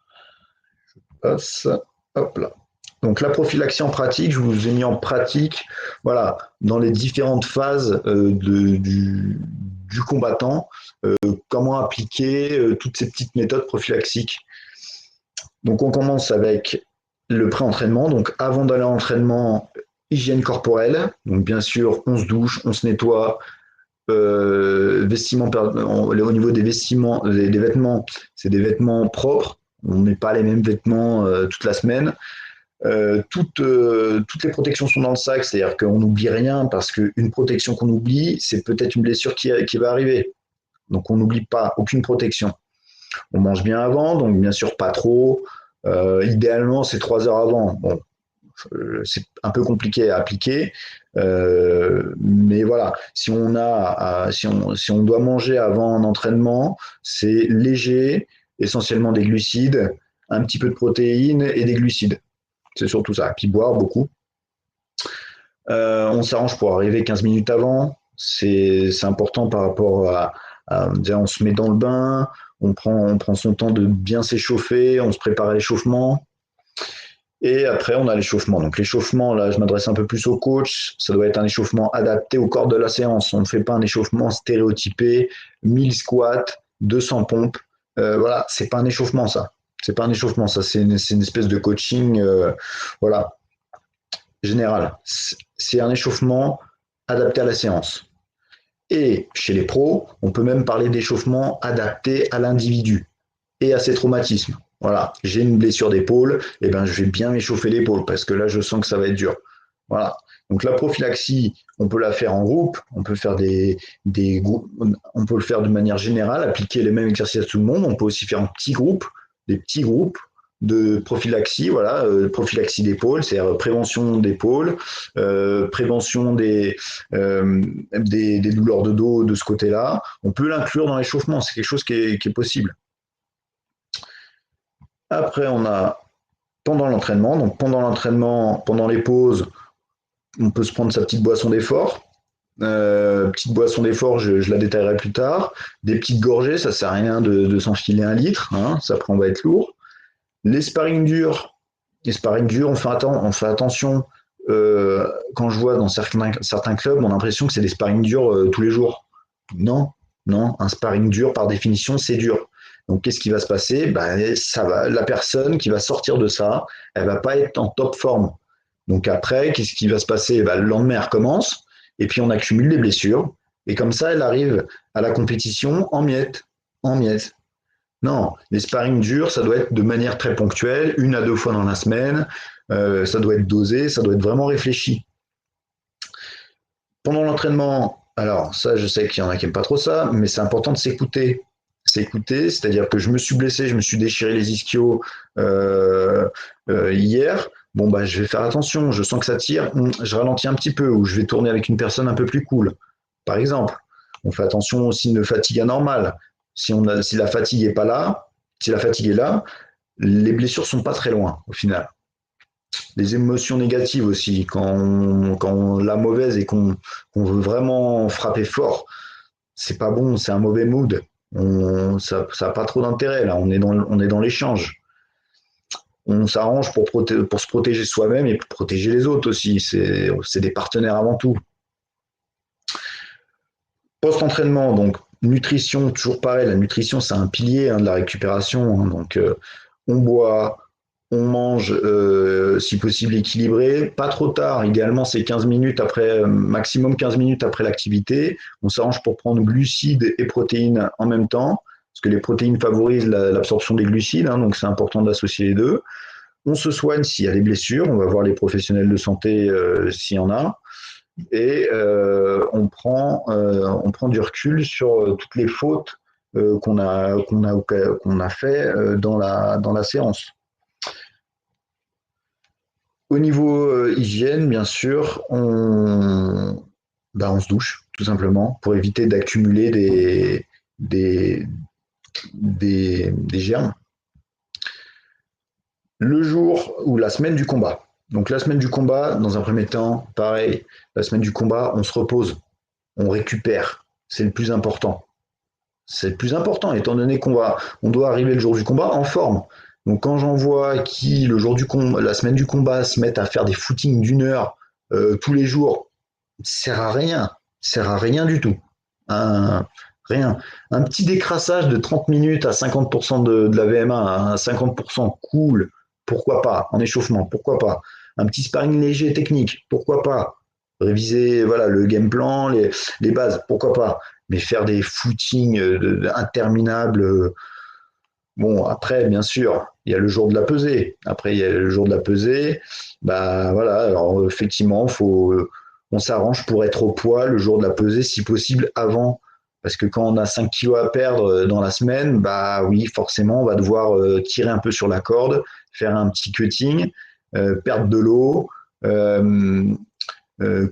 Je passe. Hop là. Donc la prophylaxie en pratique, je vous ai mis en pratique, voilà, dans les différentes phases du combattant, comment appliquer toutes ces petites méthodes prophylaxiques. Donc on commence avec le pré-entraînement. Donc avant d'aller en entraînement, hygiène corporelle. Donc bien sûr, on se douche, on se nettoie. Vestiments, au niveau des vêtements, c'est des vêtements propres. On met pas les mêmes vêtements toute la semaine. Toutes les protections sont dans le sac, c'est-à-dire qu'on n'oublie rien parce qu'une protection qu'on oublie, c'est peut-être une blessure qui va arriver. Donc on n'oublie pas aucune protection. On mange bien avant, donc bien sûr pas trop. Idéalement, c'est 3 heures avant. Bon, c'est un peu compliqué à appliquer, mais voilà, si on doit manger avant un entraînement, c'est léger, essentiellement des glucides, un petit peu de protéines et des glucides. C'est surtout ça. Puis boire beaucoup. On s'arrange pour arriver 15 minutes avant. C'est important par rapport on se met dans le bain, on prend son temps de bien s'échauffer, on se prépare à l'échauffement. Et après, on a l'échauffement. Donc, l'échauffement, là, je m'adresse un peu plus au coach. Ça doit être un échauffement adapté au corps de la séance. On ne fait pas un échauffement stéréotypé, 1000 squats, 200 pompes. Voilà, c'est pas un échauffement, ça. C'est pas un échauffement, ça. C'est une espèce de coaching, voilà, général. C'est un échauffement adapté à la séance. Et chez les pros, on peut même parler d'échauffement adapté à l'individu et à ses traumatismes. Voilà, j'ai une blessure d'épaule, et ben je vais bien m'échauffer l'épaule parce que là je sens que ça va être dur. Voilà. Donc la prophylaxie, on peut la faire en groupe, on peut faire on peut le faire de manière générale, appliquer les mêmes exercices à tout le monde. On peut aussi faire des petits groupes de prophylaxie, voilà, prophylaxie d'épaule, c'est-à-dire prévention d'épaule, prévention des douleurs de dos de ce côté-là. On peut l'inclure dans l'échauffement, c'est quelque chose qui est possible. Après, on a pendant l'entraînement. Donc, pendant l'entraînement, pendant les pauses, on peut se prendre sa petite boisson d'effort. Petite boisson d'effort, je la détaillerai plus tard. Des petites gorgées, ça sert à rien de s'enfiler 1 litre. Hein, ça après, on va être lourd. Les sparring durs, on fait attention. Quand je vois dans certains clubs, on a l'impression que c'est des sparring durs tous les jours. Non, non, un sparring dur, par définition, c'est dur. Donc, qu'est-ce qui va se passer? La personne qui va sortir de ça, elle va pas être en top forme. Donc après, qu'est-ce qui va se passer? Le lendemain, elle recommence, et puis on accumule les blessures, et comme ça, elle arrive à la compétition en miettes, en miettes. Non, les sparring durs, ça doit être de manière très ponctuelle, 1 à 2 fois dans la semaine, ça doit être dosé, ça doit être vraiment réfléchi. Pendant l'entraînement, alors ça, je sais qu'il y en a qui n'aiment pas trop ça, mais c'est important de s'écouter. S'écouter, c'est-à-dire que je me suis blessé, je me suis déchiré les ischios hier. Bon, je vais faire attention, je sens que ça tire, je ralentis un petit peu, ou je vais tourner avec une personne un peu plus cool. Par exemple, on fait attention aussi de fatigue anormale. Si la fatigue n'est pas là, si la fatigue est là, les blessures sont pas très loin au final. Les émotions négatives aussi, quand on l'a mauvaise et qu'on veut vraiment frapper fort, c'est pas bon, c'est un mauvais mood. Ça n'a pas trop d'intérêt là, on est dans l'échange. On s'arrange pour se protéger soi-même et pour protéger les autres aussi. C'est des partenaires avant tout. Post-entraînement, donc nutrition, toujours pareil, la nutrition c'est un pilier de la récupération. Donc on boit, on mange si possible équilibré, pas trop tard, idéalement c'est 15 minutes après, maximum 15 minutes après l'activité. On s'arrange pour prendre glucides et protéines en même temps, parce que les protéines favorisent l'absorption des glucides, donc c'est important d'associer les deux. On se soigne s'il y a des blessures, on va voir les professionnels de santé s'il y en a. Et on prend du recul sur toutes les fautes qu'on a fait dans la séance. Au niveau hygiène, bien sûr, on se douche, tout simplement, pour éviter d'accumuler des germes. Le jour ou la semaine du combat. Donc la semaine du combat, dans un premier temps, pareil, la semaine du combat, on se repose, on récupère. C'est le plus important. C'est le plus important, étant donné on doit arriver le jour du combat en forme. Donc quand j'en vois qui, la semaine du combat, se mettent à faire des footings d'1 heure tous les jours, ça sert à rien. Ça sert à rien du tout. Rien. Un petit décrassage de 30 minutes à 50% de la VMA, à 50% cool, pourquoi pas, en échauffement, pourquoi pas. Un petit sparring léger technique, pourquoi pas. Réviser le game plan, les bases, pourquoi pas. Mais faire des footings interminables. Bon, après, bien sûr, il y a le jour de la pesée. Après, il y a le jour de la pesée. Alors effectivement, on s'arrange pour être au poids le jour de la pesée, si possible avant. Parce que quand on a 5 kilos à perdre dans la semaine, oui, forcément, on va devoir tirer un peu sur la corde, faire un petit cutting, perdre de l'eau,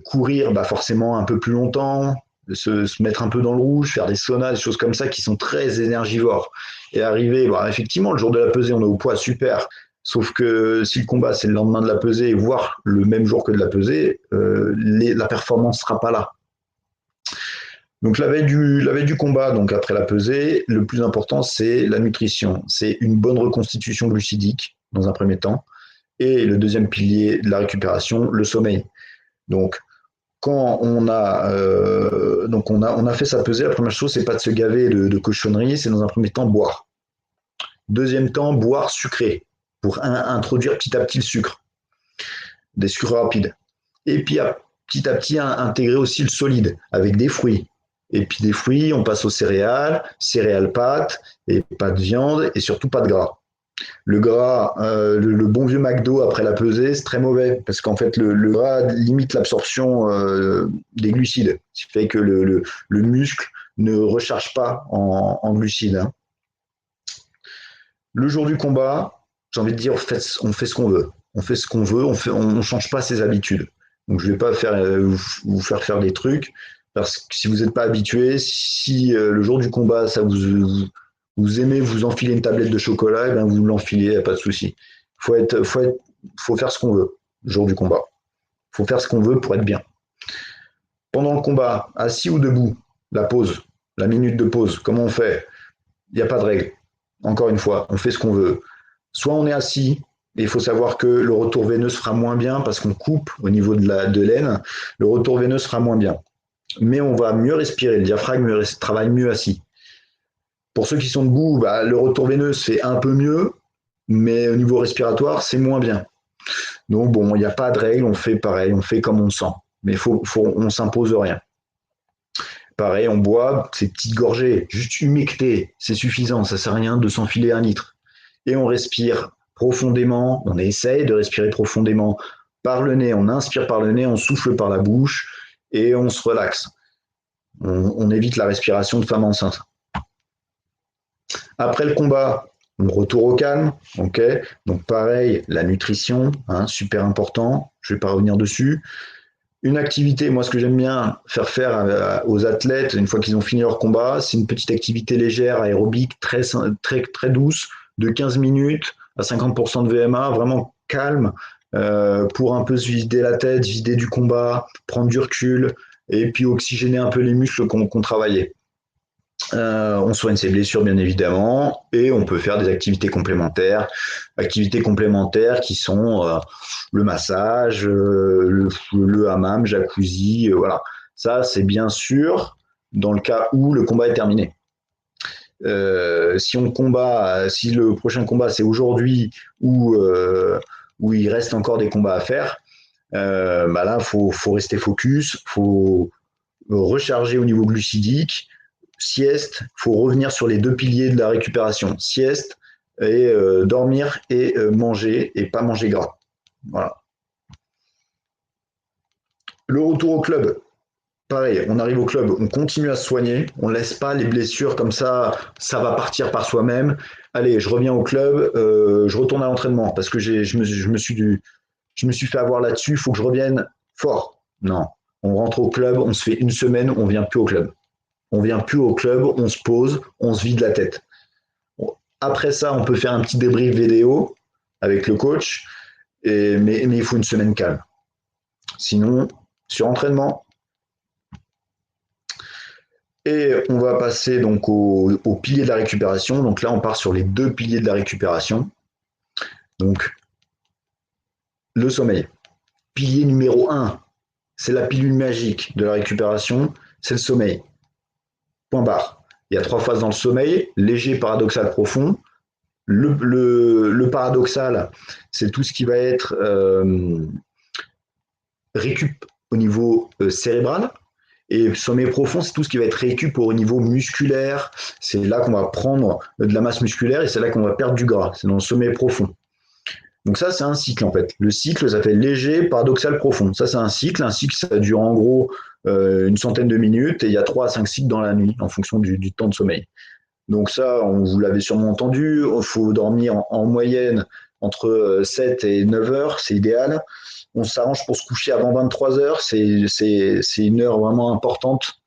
courir forcément un peu plus longtemps, se mettre un peu dans le rouge, faire des saunas, des choses comme ça qui sont très énergivores. Et arriver, effectivement, le jour de la pesée, on est au poids, super. Sauf que si le combat, c'est le lendemain de la pesée, voire le même jour que de la pesée, la performance ne sera pas là. Donc la veille du combat, donc après la pesée, le plus important, c'est la nutrition. C'est une bonne reconstitution glucidique, dans un premier temps. Et le deuxième pilier de la récupération, le sommeil. Donc, quand on a fait sa pesée, la première chose, c'est pas de se gaver de cochonneries, c'est dans un premier temps boire. Deuxième temps, boire sucré, pour introduire petit à petit le sucre, des sucres rapides. Et puis, petit à petit, intégrer aussi le solide, avec des fruits. Et puis des fruits, on passe aux céréales, céréales pâtes, et pas de viande, et surtout pas de gras. Le gras, le bon vieux McDo après la pesée, c'est très mauvais parce qu'en fait, le gras limite l'absorption des glucides, ce qui fait que le muscle ne recharge pas en glucides. Hein. Le jour du combat, j'ai envie de dire, on fait ce qu'on veut. On fait ce qu'on veut, on ne change pas ses habitudes. Donc, je ne vais pas vous faire des trucs parce que si vous n'êtes pas habitué, si le jour du combat, ça vous aimez vous enfiler une tablette de chocolat, et bien vous l'enfilez, il n'y a pas de souci. Faut faire ce qu'on veut le jour du combat. Il faut faire ce qu'on veut pour être bien. Pendant le combat, assis ou debout, la pause, la minute de pause, comment on fait? Il n'y a pas de règle. Encore une fois, on fait ce qu'on veut. Soit on est assis, et il faut savoir que le retour veineux sera moins bien parce qu'on coupe au niveau de l'aine, le retour veineux sera moins bien. Mais on va mieux respirer, le diaphragme travaille mieux assis. Pour ceux qui sont debout, le retour veineux, c'est un peu mieux, mais au niveau respiratoire, c'est moins bien. Donc, bon, il n'y a pas de règle, on fait pareil, on fait comme on sent. Mais on ne s'impose rien. Pareil, on boit ces petites gorgées, juste humectées, c'est suffisant, ça ne sert à rien de s'enfiler 1 litre. Et on respire profondément, on essaye de respirer profondément par le nez, on inspire par le nez, on souffle par la bouche et on se relaxe. On évite la respiration de femme enceinte. Après le combat, on retour au calme, ok. Donc pareil, la nutrition, hein, super important. Je ne vais pas revenir dessus. Une activité, moi ce que j'aime bien faire aux athlètes une fois qu'ils ont fini leur combat, c'est une petite activité légère, aérobique, très très très douce, de 15 minutes à 50% de VMA, vraiment calme, pour un peu se vider la tête, vider du combat, prendre du recul et puis oxygéner un peu les muscles qu'on travaillait. On soigne ses blessures bien évidemment et on peut faire des activités complémentaires qui sont le massage, le hammam, jacuzzi, voilà. Ça c'est bien sûr dans le cas où le combat est terminé. Si le prochain combat c'est aujourd'hui où il reste encore des combats à faire, là faut rester focus, faut recharger au niveau glucidique. Sieste, il faut revenir sur les 2 piliers de la récupération. Sieste et dormir et manger et pas manger gras. Voilà. Le retour au club, pareil, on arrive au club, on continue à se soigner, on ne laisse pas les blessures comme ça va partir par soi-même. Allez, je reviens au club, je retourne à l'entraînement parce que je me suis fait avoir là-dessus, il faut que je revienne fort. Non, on rentre au club, on se fait 1 semaine, on ne vient plus au club. On vient plus au club, on se pose, on se vide la tête. Après ça, on peut faire un petit débrief vidéo avec le coach, mais il faut 1 semaine calme. Sinon, sur entraînement. Et on va passer donc au pilier de la récupération. Donc là, on part sur les 2 piliers de la récupération. Donc, le sommeil. Pilier numéro 1, c'est la pilule magique de la récupération, c'est le sommeil. Point barre. Il y a 3 phases dans le sommeil, léger, paradoxal, profond. Le paradoxal, c'est tout ce qui va être récup au niveau cérébral. Et sommeil profond, c'est tout ce qui va être récup au niveau musculaire. C'est là qu'on va prendre de la masse musculaire et c'est là qu'on va perdre du gras. C'est dans le sommeil profond. Donc ça, c'est un cycle en fait. Le cycle s'appelle léger, paradoxal, profond. Ça, c'est un cycle. Un cycle, ça dure en gros 100 de minutes et il y a 3 à 5 cycles dans la nuit en fonction du temps de sommeil. Donc ça, vous l'avez sûrement entendu, il faut dormir en moyenne entre 7 et 9 heures, c'est idéal. On s'arrange pour se coucher avant 23 heures, c'est une heure vraiment importante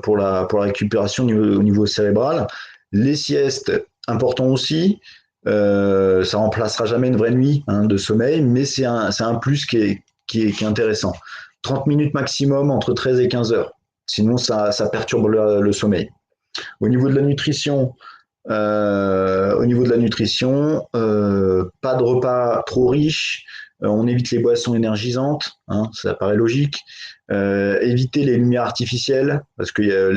pour la récupération au niveau cérébral. Les siestes, important aussi. Ça remplacera jamais une vraie nuit de sommeil, mais c'est un plus qui est intéressant. 30 minutes maximum entre 13 et 15 heures. Sinon, ça perturbe le sommeil. Au niveau de la nutrition, pas de repas trop riches. On évite les boissons énergisantes, ça paraît logique. Éviter les lumières artificielles, parce qu'il y a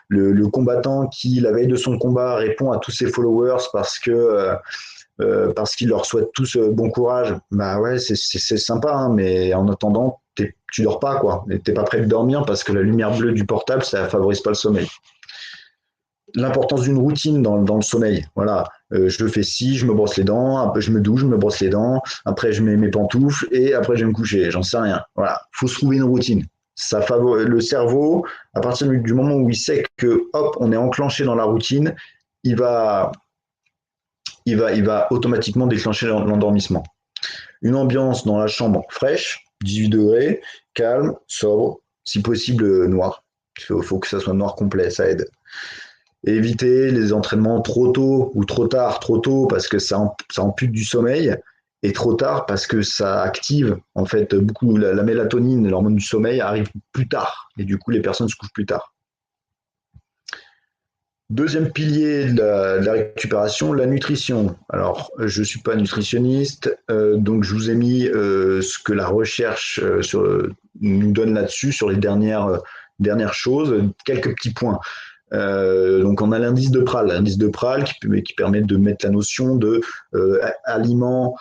le combattant qui, la veille de son combat, répond à tous ses followers parce qu'il leur souhaite tous bon courage. Bah ouais, c'est sympa, mais en attendant, tu dors pas, quoi. T'es pas prêt de dormir parce que la lumière bleue du portable, ça favorise pas le sommeil. L'importance d'une routine dans le sommeil. Voilà, je fais ci, je me brosse les dents, après je me douche, je me brosse les dents, après je mets mes pantoufles et après je vais me coucher. J'en sais rien. Voilà, faut se trouver une routine. Ça favorise le cerveau. À partir du moment où il sait que hop, on est enclenché dans la routine, il va automatiquement déclencher l'endormissement. Une ambiance dans la chambre fraîche, 18 degrés, calme, sobre, si possible noir. Il faut que ça soit noir complet, ça aide. Et éviter les entraînements trop tôt ou trop tard. Trop tôt parce que ça ampute du sommeil, et trop tard parce que ça active en fait beaucoup la mélatonine, l'hormone du sommeil arrive plus tard, et du coup les personnes se couchent plus tard. Deuxième pilier de la récupération, la nutrition. Alors, je ne suis pas nutritionniste, donc je vous ai mis ce que la recherche nous donne là-dessus, sur les dernières choses, quelques petits points. Donc, on a l'indice de Pral qui permet de mettre la notion de aliments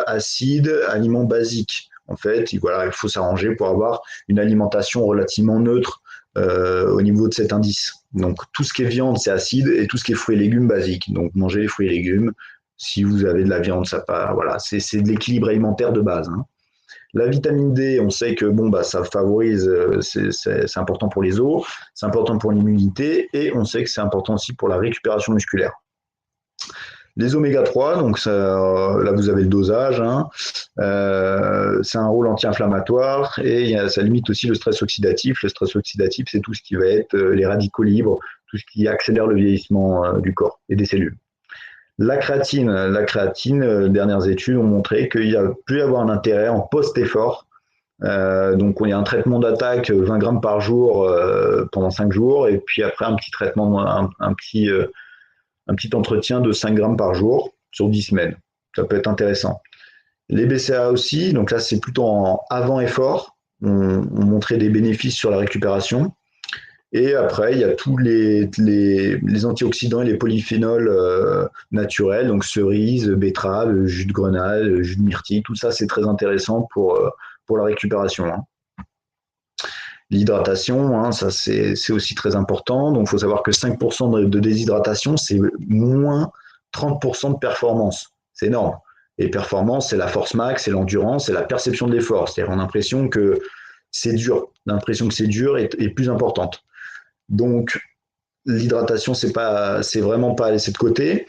acides, aliments basiques. En fait, voilà, il faut s'arranger pour avoir une alimentation relativement neutre au niveau de cet indice. Donc, tout ce qui est viande, c'est acide, et tout ce qui est fruits et légumes, basique. Donc, mangez les fruits et légumes. Si vous avez de la viande, ça pas. Voilà, c'est de l'équilibre alimentaire de base. La vitamine D, on sait que ça favorise, c'est important pour les os, c'est important pour l'immunité, et on sait que c'est important aussi pour la récupération musculaire. Les oméga 3, donc là vous avez le dosage, c'est un rôle anti-inflammatoire, et ça limite aussi le stress oxydatif. Le stress oxydatif, c'est tout ce qui va être les radicaux libres, tout ce qui accélère le vieillissement du corps et des cellules. La créatine, dernières études ont montré qu'il peut y avoir un intérêt en post-effort. Donc il y a un traitement d'attaque 20 grammes par jour pendant 5 jours, et puis après un petit traitement, un petit entretien de 5 grammes par jour sur 10 semaines. Ça peut être intéressant. Les BCAA aussi, donc là c'est plutôt en avant-effort, on montrait des bénéfices sur la récupération. Et après, il y a tous les antioxydants et les polyphénols naturels, donc cerises, betteraves, jus de grenade, jus de myrtille, tout ça c'est très intéressant pour la récupération. L'hydratation, ça c'est aussi très important. Donc il faut savoir que 5% de déshydratation, c'est moins 30% de performance. C'est énorme. Et performance, c'est la force max, c'est l'endurance, c'est la perception de l'effort. C'est-à-dire on a l'impression que c'est dur. L'impression que c'est dur est plus importante. Donc l'hydratation, c'est vraiment pas à laisser de côté.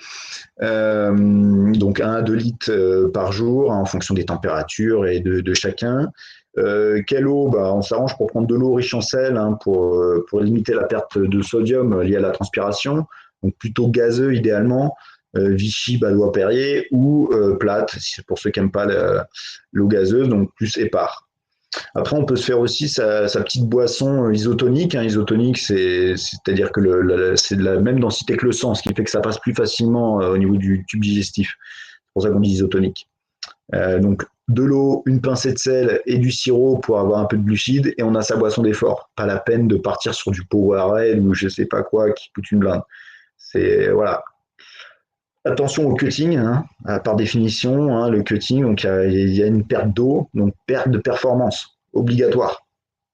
Donc 1 à 2 litres par jour, en fonction des températures et de chacun. Quelle eau? On s'arrange pour prendre de l'eau riche en sel, pour limiter la perte de sodium liée à la transpiration. Donc plutôt gazeux idéalement, Vichy, Badois, Perrier, ou plate, pour ceux qui n'aiment pas l'eau gazeuse, donc plus épars. Après, on peut se faire aussi sa petite boisson isotonique. Isotonique, c'est-à-dire que c'est de la même densité que le sang, ce qui fait que ça passe plus facilement au niveau du tube digestif. C'est pour ça qu'on dit isotonique. Donc, de l'eau, une pincée de sel et du sirop pour avoir un peu de glucides, et on a sa boisson d'effort. Pas la peine de partir sur du Powerade ou je sais pas quoi qui coûte une blinde. Voilà. Attention au cutting, par définition, le cutting, donc il y a une perte d'eau, donc perte de performance obligatoire,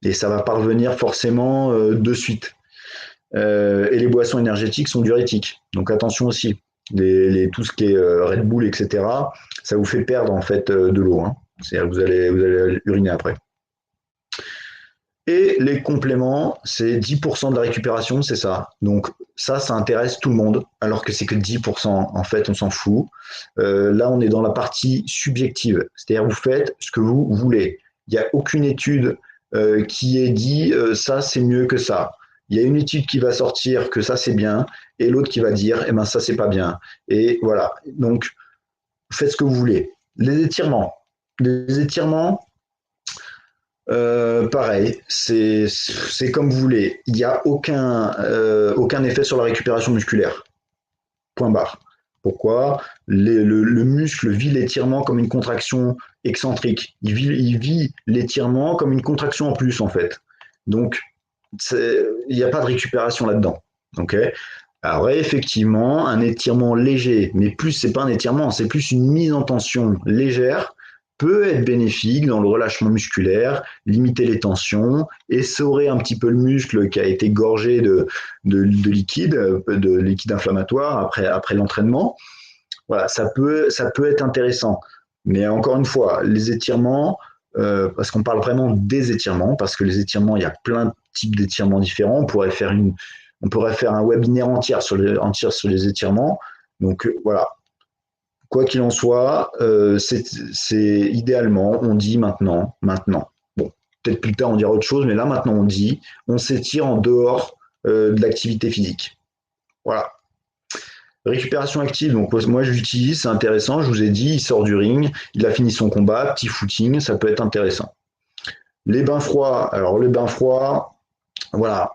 et ça va pas revenir forcément de suite. Et les boissons énergétiques sont diurétiques, donc attention aussi. Tout ce qui est Red Bull, etc., ça vous fait perdre en fait de l'eau. C'est-à-dire que vous allez uriner après. Et les compléments, c'est 10% de la récupération, c'est ça. Donc ça intéresse tout le monde, alors que c'est que 10%. En fait, on s'en fout. Là, on est dans la partie subjective. C'est-à-dire, vous faites ce que vous voulez. Il n'y a aucune étude qui ait dit ça, c'est mieux que ça. Il y a une étude qui va sortir que ça c'est bien, et l'autre qui va dire, eh ben ça c'est pas bien. Et voilà. Donc, faites ce que vous voulez. Les étirements. Les étirements, pareil, c'est comme vous voulez. Il n'y a aucun effet sur la récupération musculaire. Point barre. Pourquoi le muscle vit l'étirement comme une contraction excentrique. Il vit l'étirement comme une contraction en plus, en fait. Donc, il n'y a pas de récupération là-dedans. Okay. Alors, effectivement, un étirement léger, mais plus, c'est pas un étirement, c'est plus une mise en tension légère, peut être bénéfique dans le relâchement musculaire, limiter les tensions, essorer un petit peu le muscle qui a été gorgé de liquide inflammatoire après l'entraînement. Voilà, ça peut être intéressant. Mais encore une fois, les étirements, parce qu'on parle vraiment des étirements, parce que les étirements, il y a plein de types d'étirements différents. On pourrait faire un webinaire entier sur les étirements. Donc voilà, quoi qu'il en soit, c'est idéalement, on dit maintenant. Bon, peut-être plus tard on dira autre chose, mais là maintenant on dit, on s'étire en dehors de l'activité physique. Voilà. Récupération active, donc moi je l'utilise, c'est intéressant, je vous ai dit, il sort du ring, il a fini son combat, petit footing, ça peut être intéressant. Les bains froids, alors les bains froids, voilà,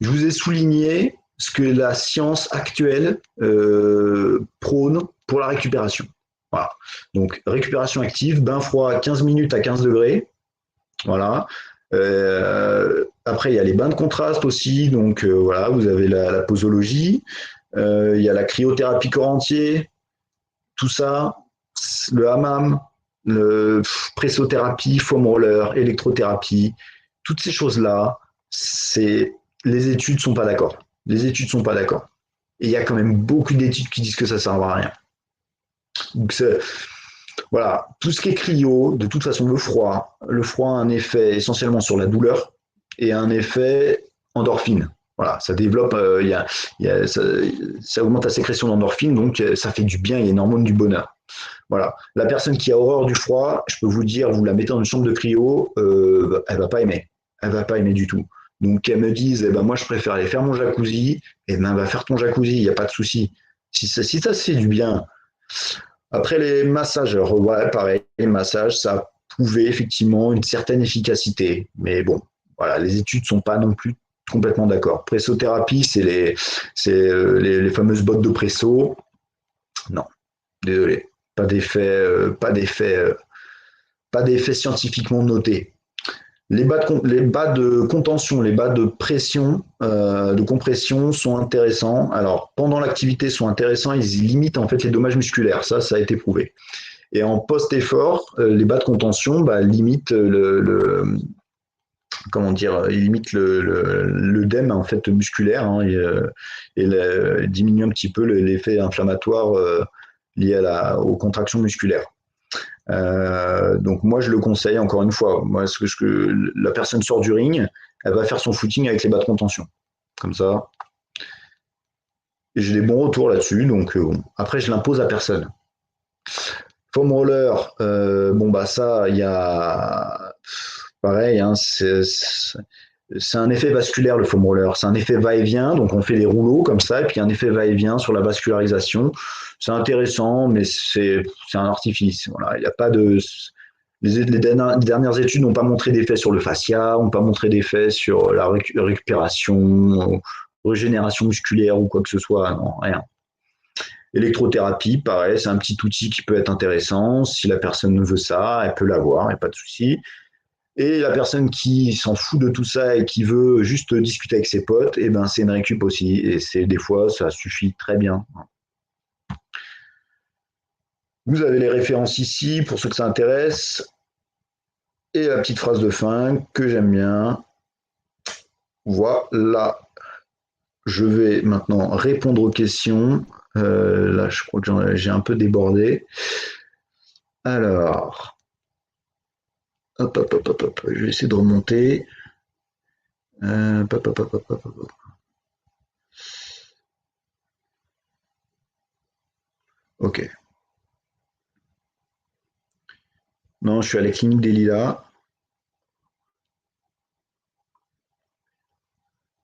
je vous ai souligné ce que la science actuelle prône pour la récupération. Voilà. Donc récupération active, bain froid 15 minutes à 15 degrés, voilà. Après, il y a les bains de contraste aussi, donc voilà, vous avez la posologie. Il y a la cryothérapie corps entier, tout ça, le hammam, le pressothérapie, foam roller, électrothérapie, toutes ces choses-là, les études sont pas d'accord. Les études sont pas d'accord. Et il y a quand même beaucoup d'études qui disent que ça ne sert à rien. Donc voilà, tout ce qui est cryo, de toute façon, le froid a un effet essentiellement sur la douleur et un effet endorphine. Voilà, ça développe, ça augmente la sécrétion d'endorphine, donc ça fait du bien, il y a une hormone du bonheur. Voilà, la personne qui a horreur du froid, je peux vous dire, vous la mettez dans une chambre de cryo, elle va pas aimer, elle va pas aimer du tout. Donc qu'elle me dise, eh ben moi je préfère aller faire mon jacuzzi, eh ben va faire ton jacuzzi, il n'y a pas de souci. Si ça se fait du bien, après les massages, ouais, pareil, les massages, ça a prouvé effectivement une certaine efficacité. Mais bon, voilà, les études ne sont pas non plus complètement d'accord. Pressothérapie, les fameuses bottes de presso. Non, désolé, pas d'effet scientifiquement noté. Les bas de contention, les bas de pression, de compression sont intéressants. Alors, pendant l'activité, sont intéressants. Ils limitent en fait les dommages musculaires. Ça a été prouvé. Et en post-effort, les bas de contention limitent comment dire, ils limitent l'œdème en fait musculaire hein, et diminuent un petit peu l'effet inflammatoire lié aux contractions musculaires. Donc moi je le conseille encore une fois. Moi, la personne sort du ring, elle va faire son footing avec les bas de contention, comme ça. Et j'ai des bons retours là-dessus. Donc bon. Après je l'impose à personne. Foam roller, bon bah ça il y a pareil, hein, c'est un effet vasculaire le foam roller, c'est un effet va-et-vient, donc on fait des rouleaux comme ça, et puis un effet va-et-vient sur la vascularisation. C'est intéressant, mais c'est un artifice. Voilà, il n'y a pas de. Les dernières études n'ont pas montré d'effet sur le fascia, n'ont pas montré d'effet sur la récupération, régénération musculaire ou quoi que ce soit, non, rien. Électrothérapie, pareil, c'est un petit outil qui peut être intéressant. Si la personne veut ça, elle peut l'avoir, il n'y a pas de souci. Et la personne qui s'en fout de tout ça et qui veut juste discuter avec ses potes, eh ben c'est une récup aussi. Et des fois, ça suffit très bien. Vous avez les références ici pour ceux que ça intéresse. Et la petite phrase de fin que j'aime bien. Voilà. Je vais maintenant répondre aux questions. Là, je crois que j'ai un peu débordé. Alors, hop. Je vais essayer de remonter. Hop, hop, hop, hop. Ok. Non, je suis à la clinique des Lilas.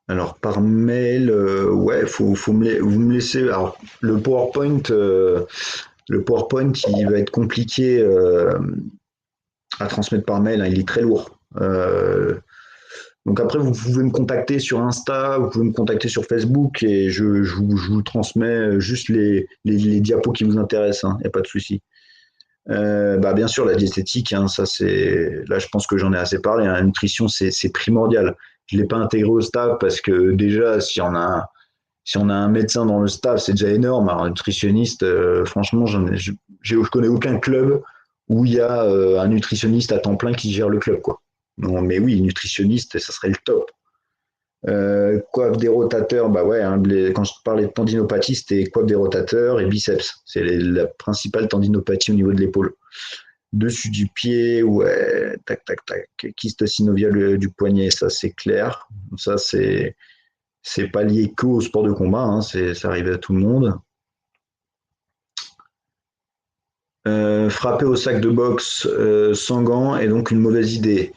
Alors par mail, ouais, vous me laissez. Alors le PowerPoint, il va être compliqué à transmettre par mail, hein, il est très lourd. Donc après, vous pouvez me contacter sur Insta, vous pouvez me contacter sur Facebook et je vous transmets juste les diapos qui vous intéressent, il n'y a pas de souci. Bah, bien sûr, la diététique, hein, ça c'est. Là, je pense que j'en ai assez parlé, hein. La nutrition, c'est primordial. Je ne l'ai pas intégré au staff parce que déjà, si on a un médecin dans le staff, c'est déjà énorme. Alors, un nutritionniste, franchement, je connais aucun club où il y a un nutritionniste à temps plein qui gère le club, quoi. Non, mais oui, nutritionniste, ça serait le top. Coiffe des rotateurs, bah ouais, hein, quand je parlais de tendinopathie, c'était coiffe des rotateurs et biceps. C'est la principale tendinopathie au niveau de l'épaule. Dessus du pied, ouais, tac, tac, tac. Kyste synovial du poignet, ça c'est clair. Ça c'est pas lié qu'au sport de combat, hein, ça arrive à tout le monde. Frapper au sac de boxe sans gants est donc une mauvaise idée.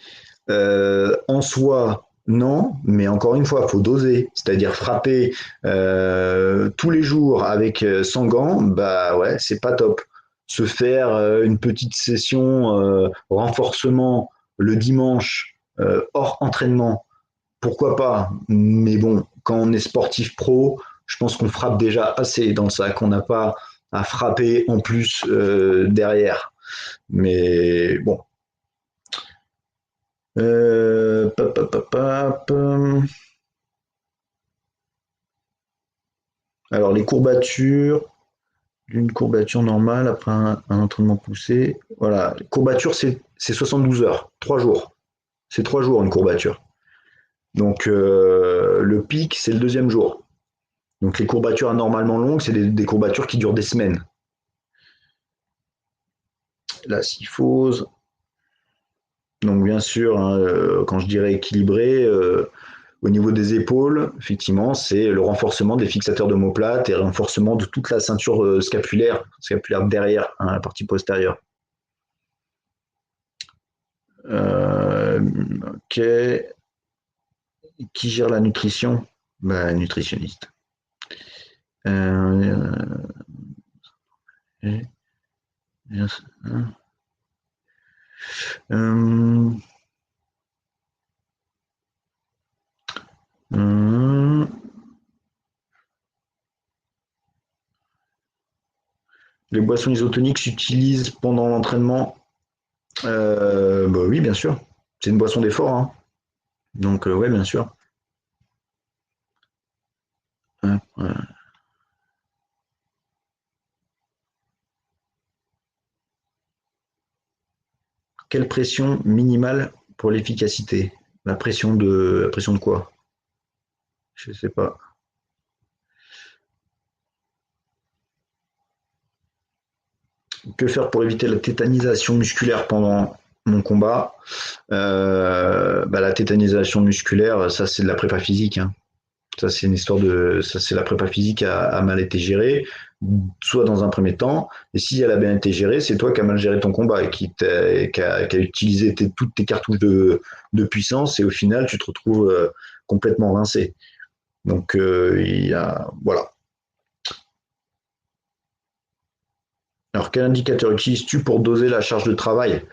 En soi, non, mais encore une fois, il faut doser. C'est-à-dire frapper tous les jours avec 100 gants, bah ouais, c'est pas top. Se faire une petite session renforcement le dimanche hors entraînement, pourquoi pas. Mais bon, quand on est sportif pro, je pense qu'on frappe déjà assez dans le sac. On n'a pas à frapper en plus derrière. Mais bon, pop, pop, pop, pop. Alors, les courbatures, d'une courbature normale après un entraînement poussé. Voilà, courbature, c'est 72 heures, 3 jours. C'est 3 jours une courbature. Donc, le pic, c'est le deuxième jour. Donc, les courbatures anormalement longues, c'est des courbatures qui durent des semaines. La syphose, donc bien sûr, hein, quand je dirais équilibré, au niveau des épaules, effectivement, c'est le renforcement des fixateurs d'omoplate et le renforcement de toute la ceinture scapulaire derrière, hein, la partie postérieure. Ok. Qui gère la nutrition? Bah, nutritionniste. Euh, euh, euh, euh, les boissons isotoniques s'utilisent pendant l'entraînement. Bah oui, bien sûr. C'est une boisson d'effort, hein. Donc, ouais, bien sûr. Ouais, ouais. Quelle pression minimale pour l'efficacité? La pression de quoi? Je sais pas. Que faire pour éviter la tétanisation musculaire pendant mon combat? Bah, la tétanisation musculaire, ça c'est de la prépa physique, hein. Ça c'est une histoire de, ça c'est la prépa physique a mal été gérée, soit dans un premier temps, et si elle a bien été gérée, c'est toi qui as mal géré ton combat et qui a utilisé toutes tes cartouches de puissance, et au final tu te retrouves complètement rincé. Donc il y a, voilà. Alors quel indicateur utilises-tu pour doser la charge de travail?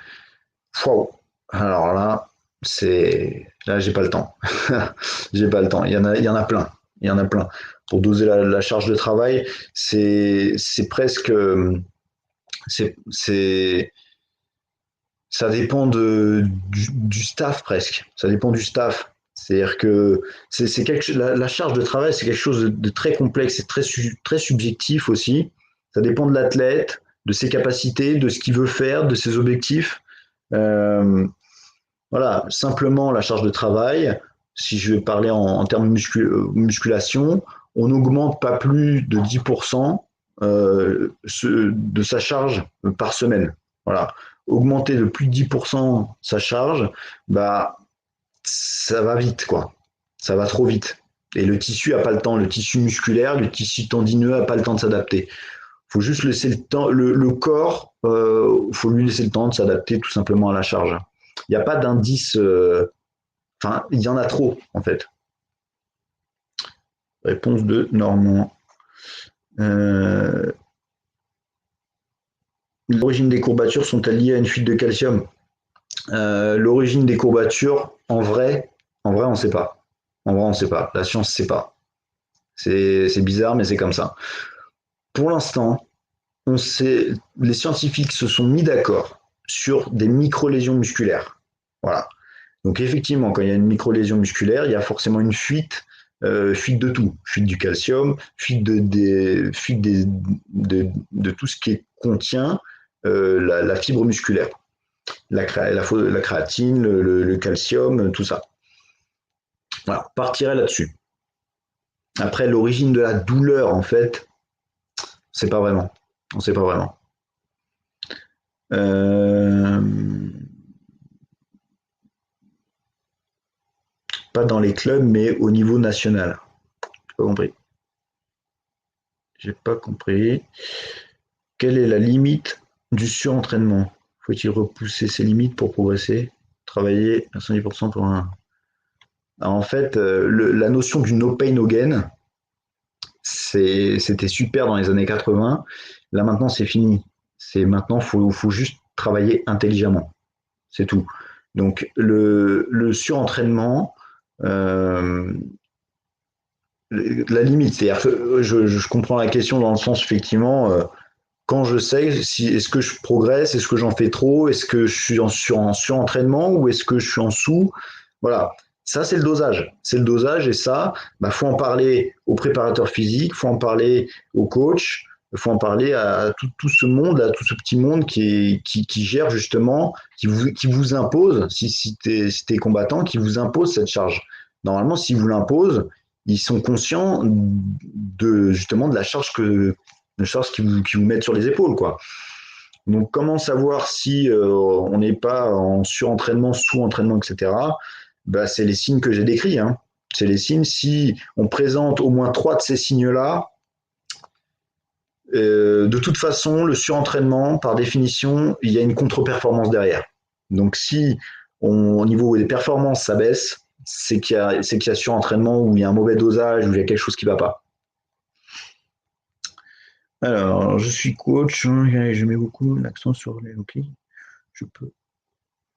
Wow. Alors là, j'ai pas le temps. J'ai pas le temps. Il y en a plein. Il y en a plein. Pour doser la charge de travail, c'est presque, c'est, ça dépend du staff presque. Ça dépend du staff. C'est-à-dire que la charge de travail, c'est quelque chose de très complexe et très subjectif aussi. Ça dépend de l'athlète, de ses capacités, de ce qu'il veut faire, de ses objectifs. Euh, Voilà, simplement la charge de travail, si je vais parler en termes de musculation, on n'augmente pas plus de 10% de sa charge par semaine. Voilà. Augmenter de plus de 10% sa charge, bah, ça va vite, quoi. Ça va trop vite. Et le tissu n'a pas le temps, le tissu musculaire, le tissu tendineux n'a pas le temps de s'adapter. Il faut juste laisser le temps, le corps, faut lui laisser le temps de s'adapter tout simplement à la charge. Il n'y a pas d'indice, enfin, il y en a trop, en fait. Réponse de Normand. L'origine des courbatures sont-elles liées à une fuite de calcium? L'origine des courbatures, on ne sait pas. En vrai, on ne sait pas. La science ne sait pas. C'est bizarre, mais c'est comme ça. Pour l'instant, les scientifiques se sont mis d'accord sur des micro-lésions musculaires. Voilà. Donc effectivement, quand il y a une micro-lésion musculaire, il y a forcément une fuite de tout, fuite du calcium, fuite de tout ce qui contient la fibre musculaire, la créatine, le calcium, tout ça. Voilà, partirait là-dessus. Après, l'origine de la douleur, en fait, c'est pas vraiment. On ne sait pas vraiment. Pas dans les clubs, mais au niveau national. J'ai pas compris. J'ai pas compris. Quelle est la limite du surentraînement? Faut-il repousser ses limites pour progresser? Travailler à 110% pour un. Alors, en fait, la notion du no pain no gain, c'était super dans les années 80. Là maintenant, c'est fini. C'est maintenant, faut juste travailler intelligemment. C'est tout. Donc le surentraînement, euh, la limite, c'est-à-dire que je comprends la question dans le sens effectivement, quand je sais si est-ce que je progresse, est-ce que j'en fais trop, est-ce que je suis en surentraînement ou est-ce que je suis en sous, voilà. Ça, c'est le dosage. C'est le dosage et ça, bah, faut en parler au préparateur physique, faut en parler au coach, faut en parler à tout ce monde, à tout ce petit monde qui gère justement, qui vous impose, si t'es combattant, qui vous impose cette charge. Normalement, s'ils vous l'imposent, ils sont conscients justement de la charge qui vous mettent sur les épaules, quoi. Donc, comment savoir si on n'est pas en surentraînement, sous-entraînement, etc. Bah, c'est les signes que j'ai décrits. Hein. C'est les signes. Si on présente au moins 3 de ces signes-là, de toute façon, le surentraînement, par définition, il y a une contre-performance derrière. Donc, si au niveau des performances, ça baisse, c'est qu'il y a surentraînement ou il y a un mauvais dosage ou il y a quelque chose qui ne va pas. Alors, je suis coach, je mets beaucoup l'accent sur les low-kicks.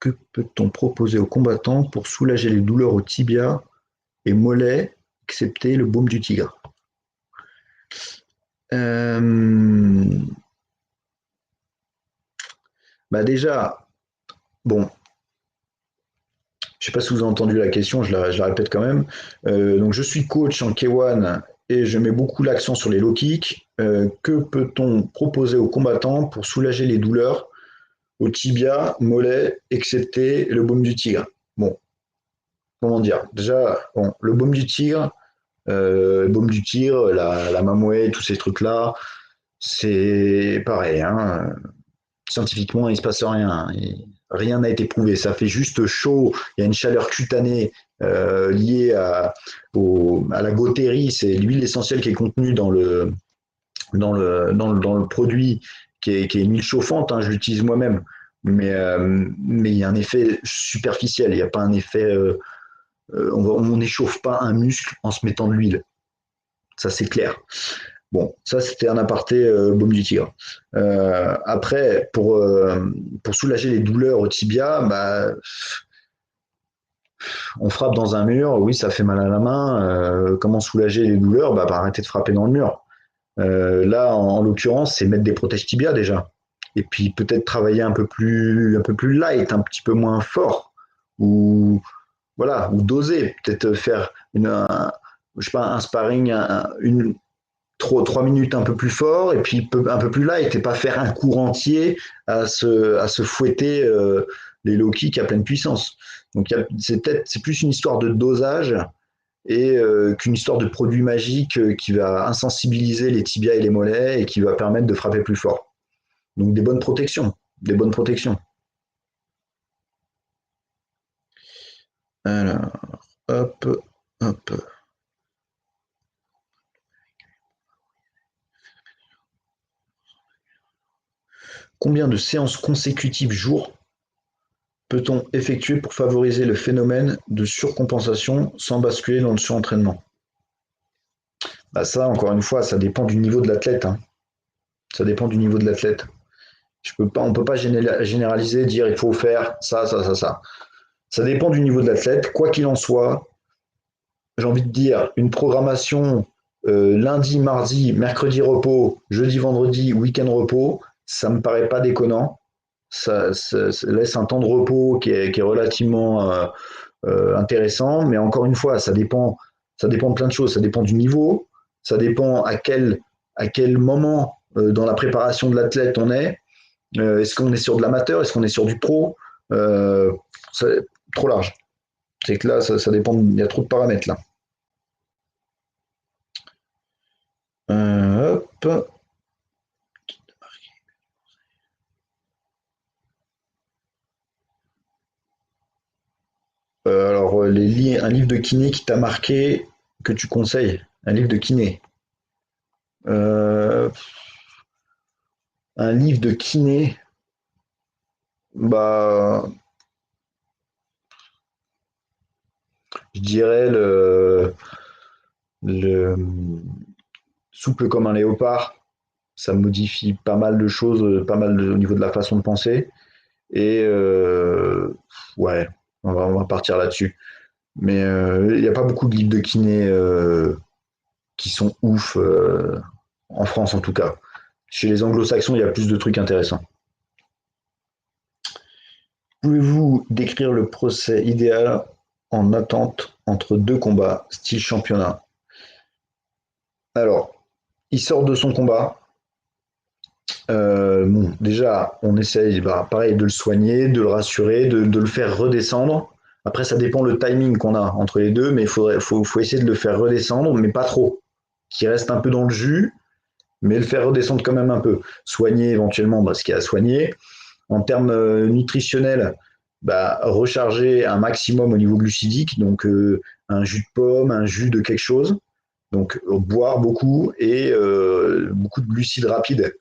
Que peut-on proposer aux combattants pour soulager les douleurs au tibia et mollets, excepté le baume du tigre? Bah déjà, bon, je sais pas si vous avez entendu la question, je la répète quand même. Donc je suis coach en K1 et je mets beaucoup l'accent sur les low kicks. Que peut-on proposer aux combattants pour soulager les douleurs au tibia, mollet, excepté le baume du tigre? Bon, comment dire? Déjà, bon, le baume du tigre, la mamouée, tous ces trucs-là, c'est pareil. Hein. Scientifiquement, il ne se passe rien. Rien n'a été prouvé. Ça fait juste chaud. Il y a une chaleur cutanée liée à la gothérie. C'est l'huile essentielle qui est contenue dans le produit, qui est une huile chauffante. Hein, je l'utilise moi-même. Mais il y a un effet superficiel. Il n'y a pas un effet. On n'échauffe pas un muscle en se mettant de l'huile. Ça, c'est clair. Bon, ça c'était un aparté baume du tigre. Après, pour soulager les douleurs au tibia, bah, on frappe dans un mur, oui, ça fait mal à la main. Comment soulager les douleurs? Bah, arrêter de frapper dans le mur. Là, en l'occurrence, c'est mettre des protèges tibia déjà. Et puis peut-être travailler un peu plus light, un petit peu moins fort, ou voilà, ou doser. Peut-être faire je sais pas, un sparring, une 3 minutes un peu plus fort et puis un peu plus light et pas faire un cours entier à se fouetter les low kicks à pleine puissance. Donc c'est plus une histoire de dosage et qu'une histoire de produit magique qui va insensibiliser les tibias et les mollets et qui va permettre de frapper plus fort. Donc des bonnes protections, des bonnes protections. Alors, hop, hop. Combien de séances consécutives jour peut-on effectuer pour favoriser le phénomène de surcompensation sans basculer dans le surentraînement? Bah ça, encore une fois, ça dépend du niveau de l'athlète, hein. Ça dépend du niveau de l'athlète. On ne peut pas généraliser, dire il faut faire ça, ça, ça, ça. Ça dépend du niveau de l'athlète. Quoi qu'il en soit, j'ai envie de dire, une programmation lundi, mardi, mercredi repos, jeudi, vendredi, week-end repos, ça me paraît pas déconnant. Ça laisse un temps de repos qui est relativement intéressant, mais encore une fois, ça dépend de plein de choses. Ça dépend du niveau, ça dépend à quel moment dans la préparation de l'athlète on est. Est-ce qu'on est sur de l'amateur, est-ce qu'on est sur du pro? C'est trop large. C'est que là, ça dépend, il y a trop de paramètres là. Hop. Alors, un livre de kiné qui t'a marqué, que tu conseilles, un livre de kiné. Euh, un livre de kiné, bah, je dirais le souple comme un léopard. Ça modifie pas mal de choses, au niveau de la façon de penser. Et ouais, on va partir là-dessus. Mais il n'y a pas beaucoup de livres de kiné qui sont ouf, en France en tout cas. Chez les anglo-saxons, il y a plus de trucs intéressants. Pouvez-vous décrire le procès idéal en attente entre deux combats, style championnat? Alors, il sort de son combat. Bon, déjà, on essaye, bah, pareil, de le soigner, de le rassurer, de le faire redescendre. Après, ça dépend le timing qu'on a entre les deux, mais faut essayer de le faire redescendre, mais pas trop. Qu'il reste un peu dans le jus, mais le faire redescendre quand même un peu. Soigner éventuellement bah, ce qu'il y a à soigner. En termes nutritionnels, bah, recharger un maximum au niveau glucidique, donc un jus de pomme, un jus de quelque chose. Donc boire beaucoup et beaucoup de glucides rapides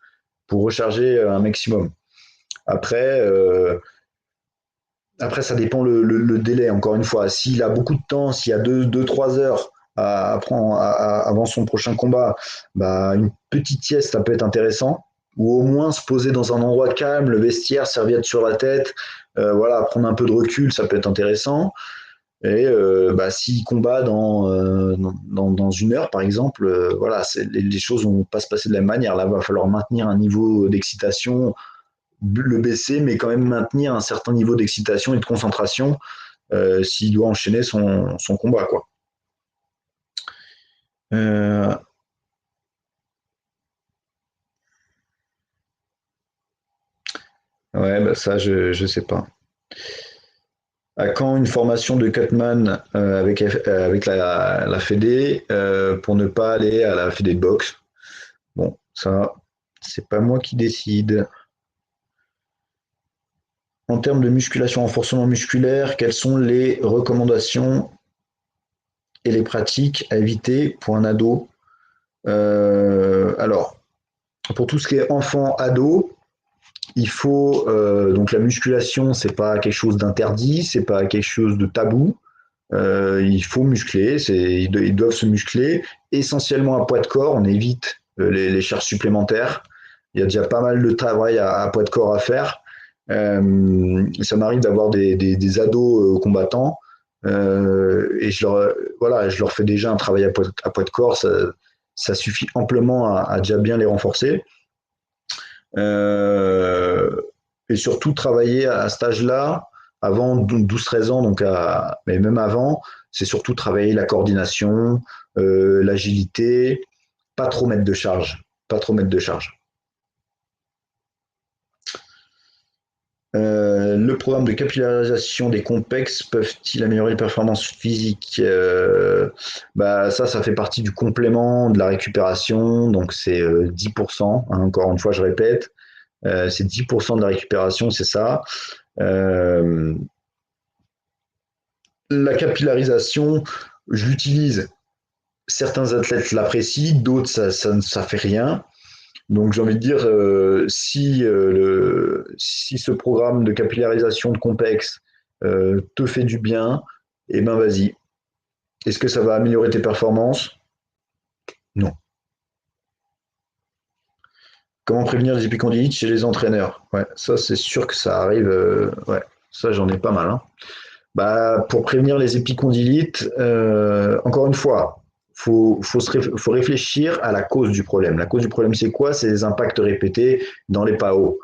pour recharger un maximum. Après, après ça dépend le délai, encore une fois. S'il a beaucoup de temps, s'il y a 2-3 heures avant son prochain combat, bah, une petite sieste, ça peut être intéressant. Ou au moins se poser dans un endroit calme, le vestiaire, serviette sur la tête, voilà, prendre un peu de recul, ça peut être intéressant. Et bah, s'il combat dans une heure, par exemple, voilà, les choses vont pas se passer de la même manière. Là, il va falloir maintenir un niveau d'excitation, le baisser, mais quand même maintenir un certain niveau d'excitation et de concentration s'il doit enchaîner son combat, quoi. Euh, ouais, bah ça, je sais pas. À quand une formation de Cutman avec la Fédé pour ne pas aller à la Fédé de boxe? Bon, ça, c'est pas moi qui décide. En termes de musculation, renforcement musculaire, quelles sont les recommandations et les pratiques à éviter pour un ado? Alors, pour tout ce qui est enfant-ado, il faut donc la musculation, c'est pas quelque chose d'interdit, c'est pas quelque chose de tabou. Il faut muscler, ils doivent se muscler essentiellement à poids de corps. On évite les charges supplémentaires. Il y a déjà pas mal de travail à poids de corps à faire. Ça m'arrive d'avoir des ados combattants et voilà, je leur fais déjà un travail à poids de corps. Ça suffit amplement à déjà bien les renforcer. Euh, et surtout travailler à cet âge-là, avant 12-13 ans, mais même avant, c'est surtout travailler la coordination, l'agilité, pas trop mettre de charge. Pas trop mettre de charge. Le programme de capillarisation des complexes peuvent-ils améliorer les performances physiques? Bah, ça fait partie du complément de la récupération, donc c'est 10%, hein, encore une fois, je répète, c'est 10% de la récupération, c'est ça. Euh, la capillarisation, je l'utilise. Certains athlètes l'apprécient, d'autres ça fait rien. Donc j'ai envie de dire, si ce programme de capillarisation de complexe te fait du bien, eh ben vas-y. Est-ce que ça va améliorer tes performances? Non. Comment prévenir les épicondylites chez les entraîneurs? Ouais, ça c'est sûr que ça arrive. Ouais, ça j'en ai pas mal, hein. Bah, pour prévenir les épicondylites, encore une fois, faut réfléchir à la cause du problème. La cause du problème, c'est quoi? C'est les impacts répétés dans les pas hauts.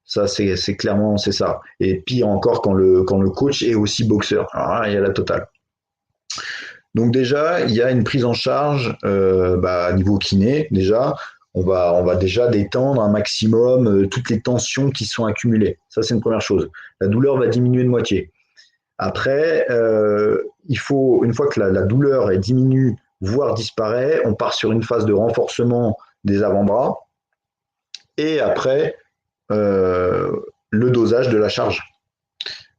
Ça, c'est clairement, c'est ça. Et pire encore quand le coach est aussi boxeur. Alors là, il y a la totale. Donc déjà, il y a une prise en charge à niveau kiné. Déjà, on va déjà détendre un maximum toutes les tensions qui sont accumulées. Ça, c'est une première chose. La douleur va diminuer de moitié. Après, il faut, une fois que la douleur est diminue, voire disparaît, on part sur une phase de renforcement des avant-bras. Et après, euh, le dosage de la charge.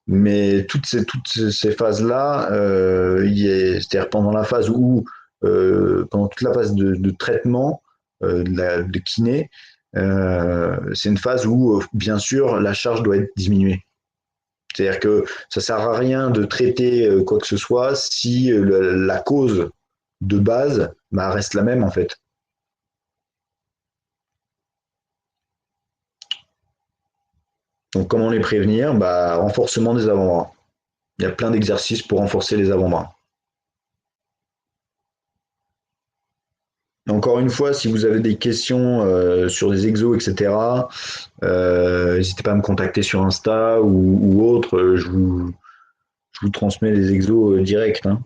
Mais toutes ces phases-là, c'est-à-dire pendant la phase où, pendant toute la phase de traitement, de kiné, c'est une phase où, bien sûr, la charge doit être diminuée. C'est-à-dire que ça ne sert à rien de traiter quoi que ce soit si la cause de base reste la même en fait. Donc comment les prévenir? Renforcement des avant-bras. Il y a plein d'exercices pour renforcer les avant-bras. Encore une fois, si vous avez des questions sur des exos, etc., n'hésitez pas à me contacter sur Insta ou autre. Je vous transmets les exos directs, hein.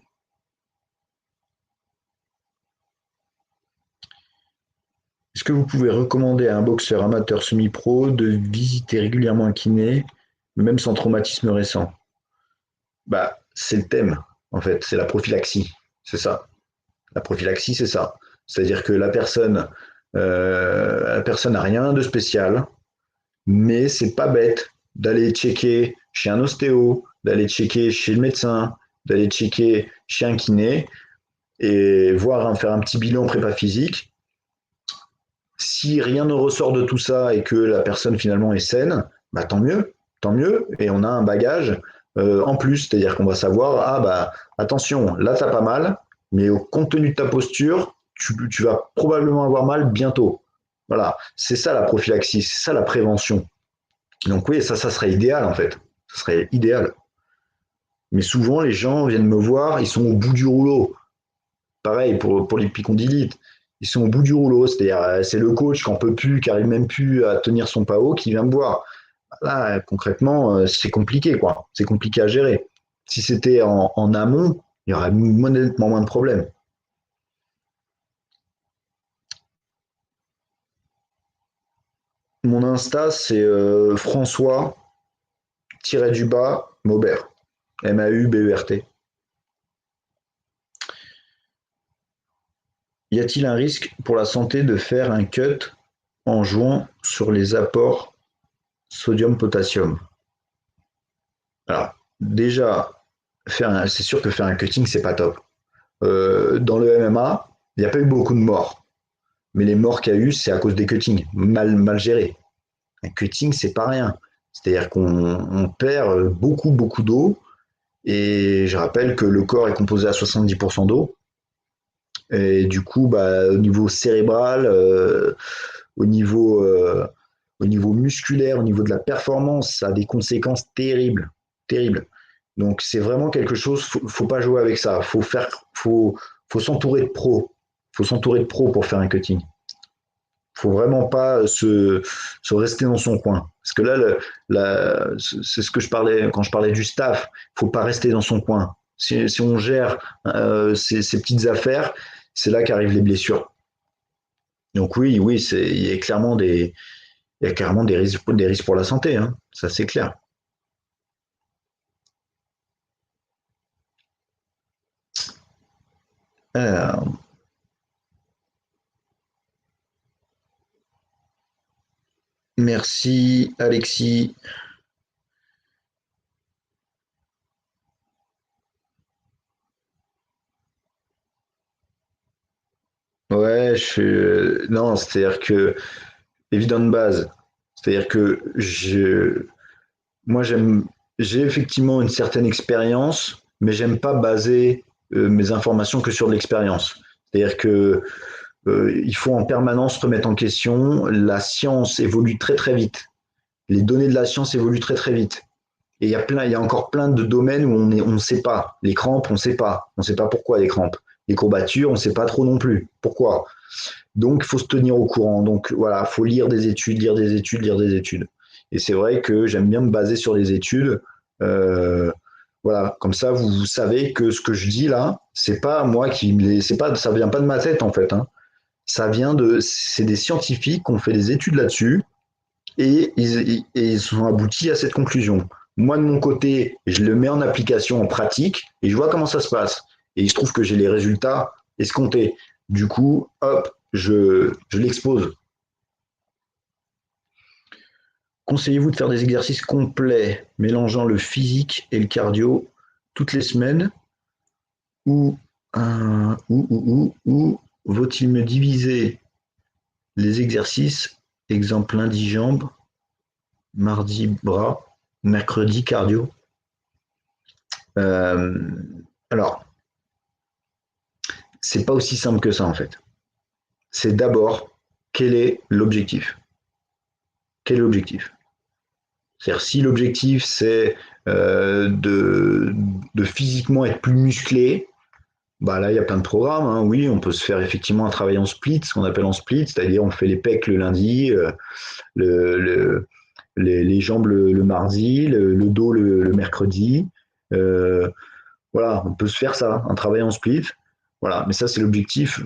Est-ce que vous pouvez recommander à un boxeur amateur semi-pro de visiter régulièrement un kiné, même sans traumatisme récent? C'est le thème, en fait, c'est la prophylaxie, c'est ça. La prophylaxie, c'est ça. C'est-à-dire que la personne n'a rien de spécial, mais c'est pas bête d'aller checker chez un ostéo, d'aller checker chez le médecin, d'aller checker chez un kiné et voir faire un petit bilan prépa physique. Si rien ne ressort de tout ça et que la personne finalement est saine, tant mieux, et on a un bagage en plus, c'est-à-dire qu'on va savoir, attention, là t'as pas mal, mais au compte tenu de ta posture, tu vas probablement avoir mal bientôt. Voilà, c'est ça la prophylaxie, c'est ça la prévention. Donc oui, ça serait idéal en fait, ça serait idéal. Mais souvent les gens viennent me voir, ils sont au bout du rouleau. Pareil pour l'épicondylite. Ils sont au bout du rouleau, c'est-à-dire c'est le coach qui n'en peut plus, qui n'arrive même plus à tenir son PAO, qui vient me voir. Là, concrètement, c'est compliqué, quoi. C'est compliqué à gérer. Si c'était en amont, il y aurait honnêtement moins de problèmes. Mon Insta, c'est François-du-bas Maubert. Maubert. Y a-t-il un risque pour la santé de faire un cut en jouant sur les apports sodium-potassium? Alors, déjà, c'est sûr que faire un cutting, c'est pas top. Dans le MMA, il n'y a pas eu beaucoup de morts. Mais les morts qu'il y a eu, c'est à cause des cuttings, mal gérés. Un cutting, c'est pas rien. C'est-à-dire qu'on perd beaucoup d'eau. Et je rappelle que le corps est composé à 70% d'eau. Et du coup, au niveau cérébral, au niveau, euh, au niveau musculaire, au niveau de la performance, ça a des conséquences terribles. Terribles. Donc c'est vraiment quelque chose, faut pas jouer avec ça. Faut s'entourer de pros. Faut s'entourer de pros pour faire un cutting. Faut vraiment pas se rester dans son coin. Parce que là, c'est ce que je parlais quand je parlais du staff. Faut pas rester dans son coin. Si on gère ces petites affaires, c'est là qu'arrivent les blessures. Donc oui, il y a clairement des risques pour la santé, hein. Ça c'est clair. Alors, merci Alexis. Ouais, non, c'est-à-dire que évident de base, c'est-à-dire que moi j'ai effectivement une certaine expérience, mais j'aime pas baser mes informations que sur de l'expérience. C'est-à-dire que il faut en permanence remettre en question. La science évolue très très vite. Les données de la science évoluent très très vite. Et il y a encore plein de domaines où on ne sait pas. Les crampes, on ne sait pas. On ne sait pas pourquoi les crampes. Les courbatures, on ne sait pas trop non plus. Pourquoi? Donc, il faut se tenir au courant. Donc, voilà, il faut lire des études, lire des études, lire des études. Et c'est vrai que j'aime bien me baser sur les études. Voilà, comme ça, vous savez que ce que je dis là, c'est pas moi c'est pas, ça vient pas de ma tête en fait. Hein. C'est des scientifiques qui ont fait des études là-dessus et ils sont aboutis à cette conclusion. Moi, de mon côté, je le mets en application, en pratique, et je vois comment ça se passe. Et il se trouve que j'ai les résultats escomptés. Du coup, hop, je l'expose. Conseillez-vous de faire des exercices complets, mélangeant le physique et le cardio toutes les semaines, ou, ou vaut-il me diviser les exercices, exemple lundi jambes, mardi bras, mercredi cardio. Euh, alors, c'est pas aussi simple que ça en fait. C'est d'abord quel est l'objectif. Quel est l'objectif? C'est-à-dire si l'objectif c'est de physiquement être plus musclé, bah là il y a plein de programmes. Hein. Oui, on peut se faire effectivement un travail en split, ce qu'on appelle en split, c'est-à-dire on fait les pecs le lundi, le, le, les jambes le mardi, le dos le mercredi. Voilà, on peut se faire ça, un travail en split. Voilà, mais ça, c'est l'objectif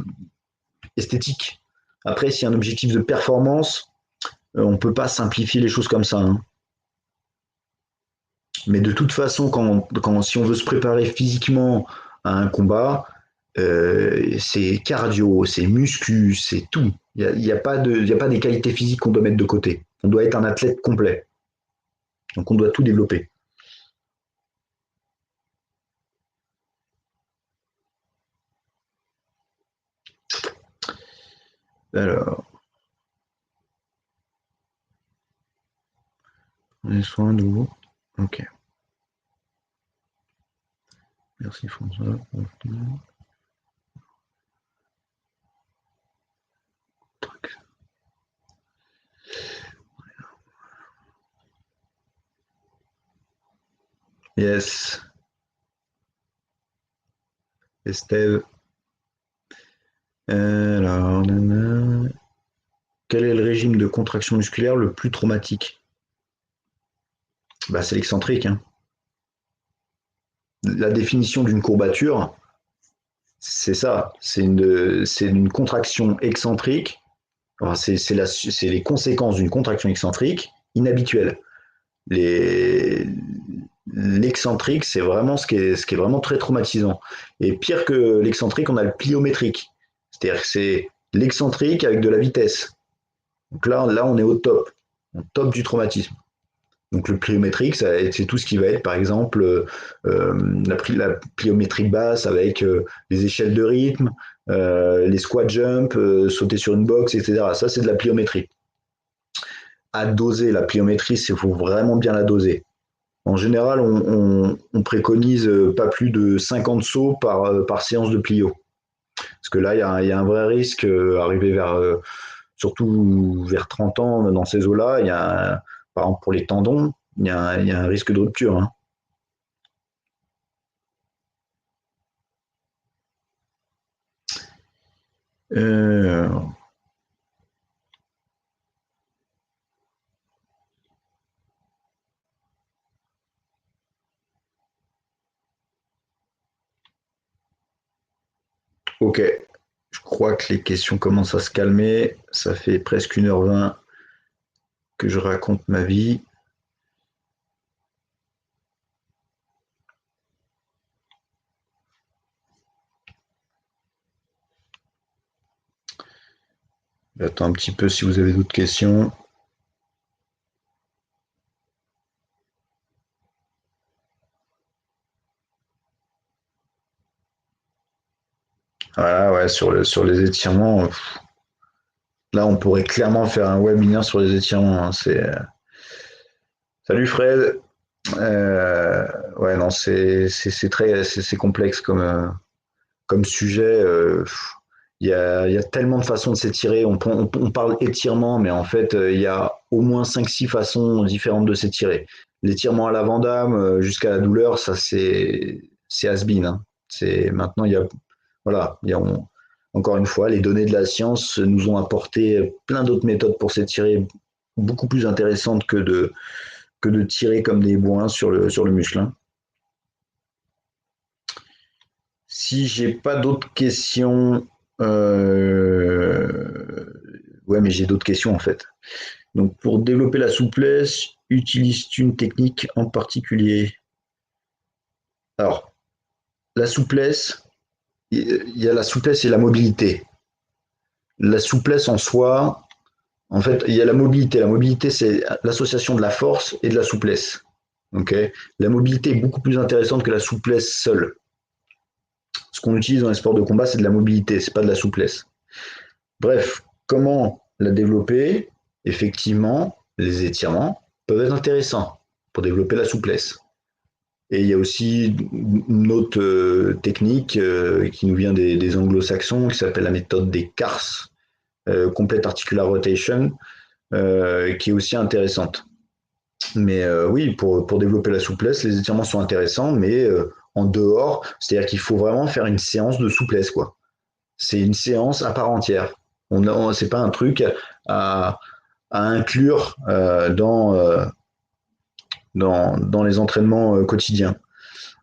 esthétique. Après, s'il y a un objectif de performance, on ne peut pas simplifier les choses comme ça. Hein. Mais de toute façon, si on veut se préparer physiquement à un combat, c'est cardio, c'est muscu, c'est tout. Il y a pas des qualités physiques qu'on doit mettre de côté. On doit être un athlète complet. Donc on doit tout développer. Alors, les soins de vous. Ok. Merci François. Yes. Estelle. Alors, quel est le régime de contraction musculaire le plus traumatique? Bah, c'est l'excentrique. Hein. La définition d'une courbature, c'est ça. C'est une contraction excentrique. Enfin, c'est les conséquences d'une contraction excentrique inhabituelle. Les, l'excentrique, c'est vraiment ce qui est vraiment très traumatisant. Et pire que l'excentrique, on a le pliométrique. C'est-à-dire que c'est l'excentrique avec de la vitesse. Donc là, on est au top du traumatisme. Donc le pliométrique, c'est tout ce qui va être, par exemple, la pliométrique basse avec les échelles de rythme, les squat jump, sauter sur une box, etc. Ça, c'est de la pliométrie. À doser, la pliométrie, il faut vraiment bien la doser. En général, on préconise pas plus de 50 sauts par séance de plio. Parce que là, il y a un vrai risque, arrivé surtout vers 30 ans, dans ces eaux-là, par exemple pour les tendons, il y a un risque de rupture. Hein. Euh, ok, je crois que les questions commencent à se calmer. Ça fait presque 1h20 que je raconte ma vie. J'attends un petit peu si vous avez d'autres questions. Voilà, ouais, sur les étirements, là, on pourrait clairement faire un webinaire sur les étirements. Hein. Salut Fred. Ouais, non, c'est complexe comme sujet. Il y a tellement de façons de s'étirer. On parle étirement, mais en fait, il y a au moins 5-6 façons différentes de s'étirer. L'étirement à la Vandame jusqu'à la douleur, ça c'est has-been. Hein. C'est maintenant il y a voilà, encore une fois, les données de la science nous ont apporté plein d'autres méthodes pour s'étirer beaucoup plus intéressantes que de tirer comme des bourrins sur le muscle. Hein. Si j'ai pas d'autres questions, ouais, mais j'ai d'autres questions en fait. Donc, pour développer la souplesse, utilises-tu une technique en particulier? Alors, la souplesse, il y a la souplesse et la mobilité. La souplesse en soi, en fait, il y a la mobilité. La mobilité, c'est l'association de la force et de la souplesse. Okay, la mobilité est beaucoup plus intéressante que la souplesse seule. Ce qu'on utilise dans les sports de combat, c'est de la mobilité, c'est pas de la souplesse. Bref, comment la développer? Effectivement, les étirements peuvent être intéressants pour développer la souplesse. Et il y a aussi une autre technique qui nous vient des anglo-saxons, qui s'appelle la méthode des CARS, Complete Articular Rotation, qui est aussi intéressante. Mais oui, pour développer la souplesse, les étirements sont intéressants, mais en dehors, c'est-à-dire qu'il faut vraiment faire une séance de souplesse, quoi. C'est une séance à part entière. C'est pas un truc à, à inclure dans les entraînements quotidiens.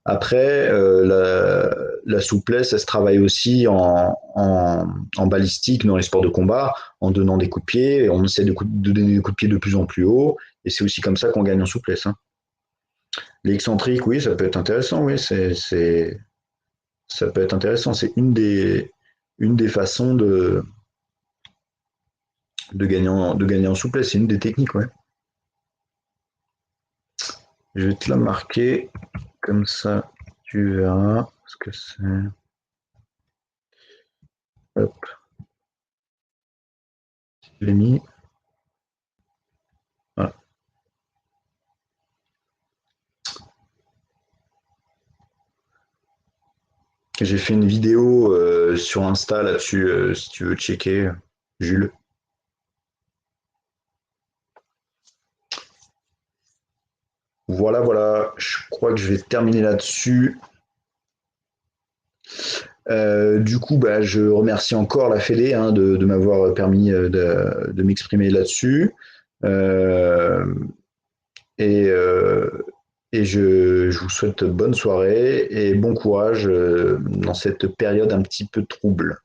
Après, la souplesse, elle se travaille aussi en balistique dans les sports de combat, en donnant des coups de pied. On essaie de donner des coups de pied de plus en plus haut, et c'est aussi comme ça qu'on gagne en souplesse. Hein. L'excentrique, oui, ça peut être intéressant, oui, ça peut être intéressant. C'est une des façons de gagner en souplesse. C'est une des techniques, ouais. Je vais te la marquer, comme ça tu verras ce que c'est. Hop, je l'ai mis. Voilà. J'ai fait une vidéo sur Insta là-dessus, si tu veux checker, Jules. Voilà, voilà, je crois que je vais terminer là-dessus. Du coup, bah, je remercie encore la Fédé hein, de m'avoir permis de m'exprimer là-dessus. Euh, et je vous souhaite bonne soirée et bon courage dans cette période un petit peu trouble.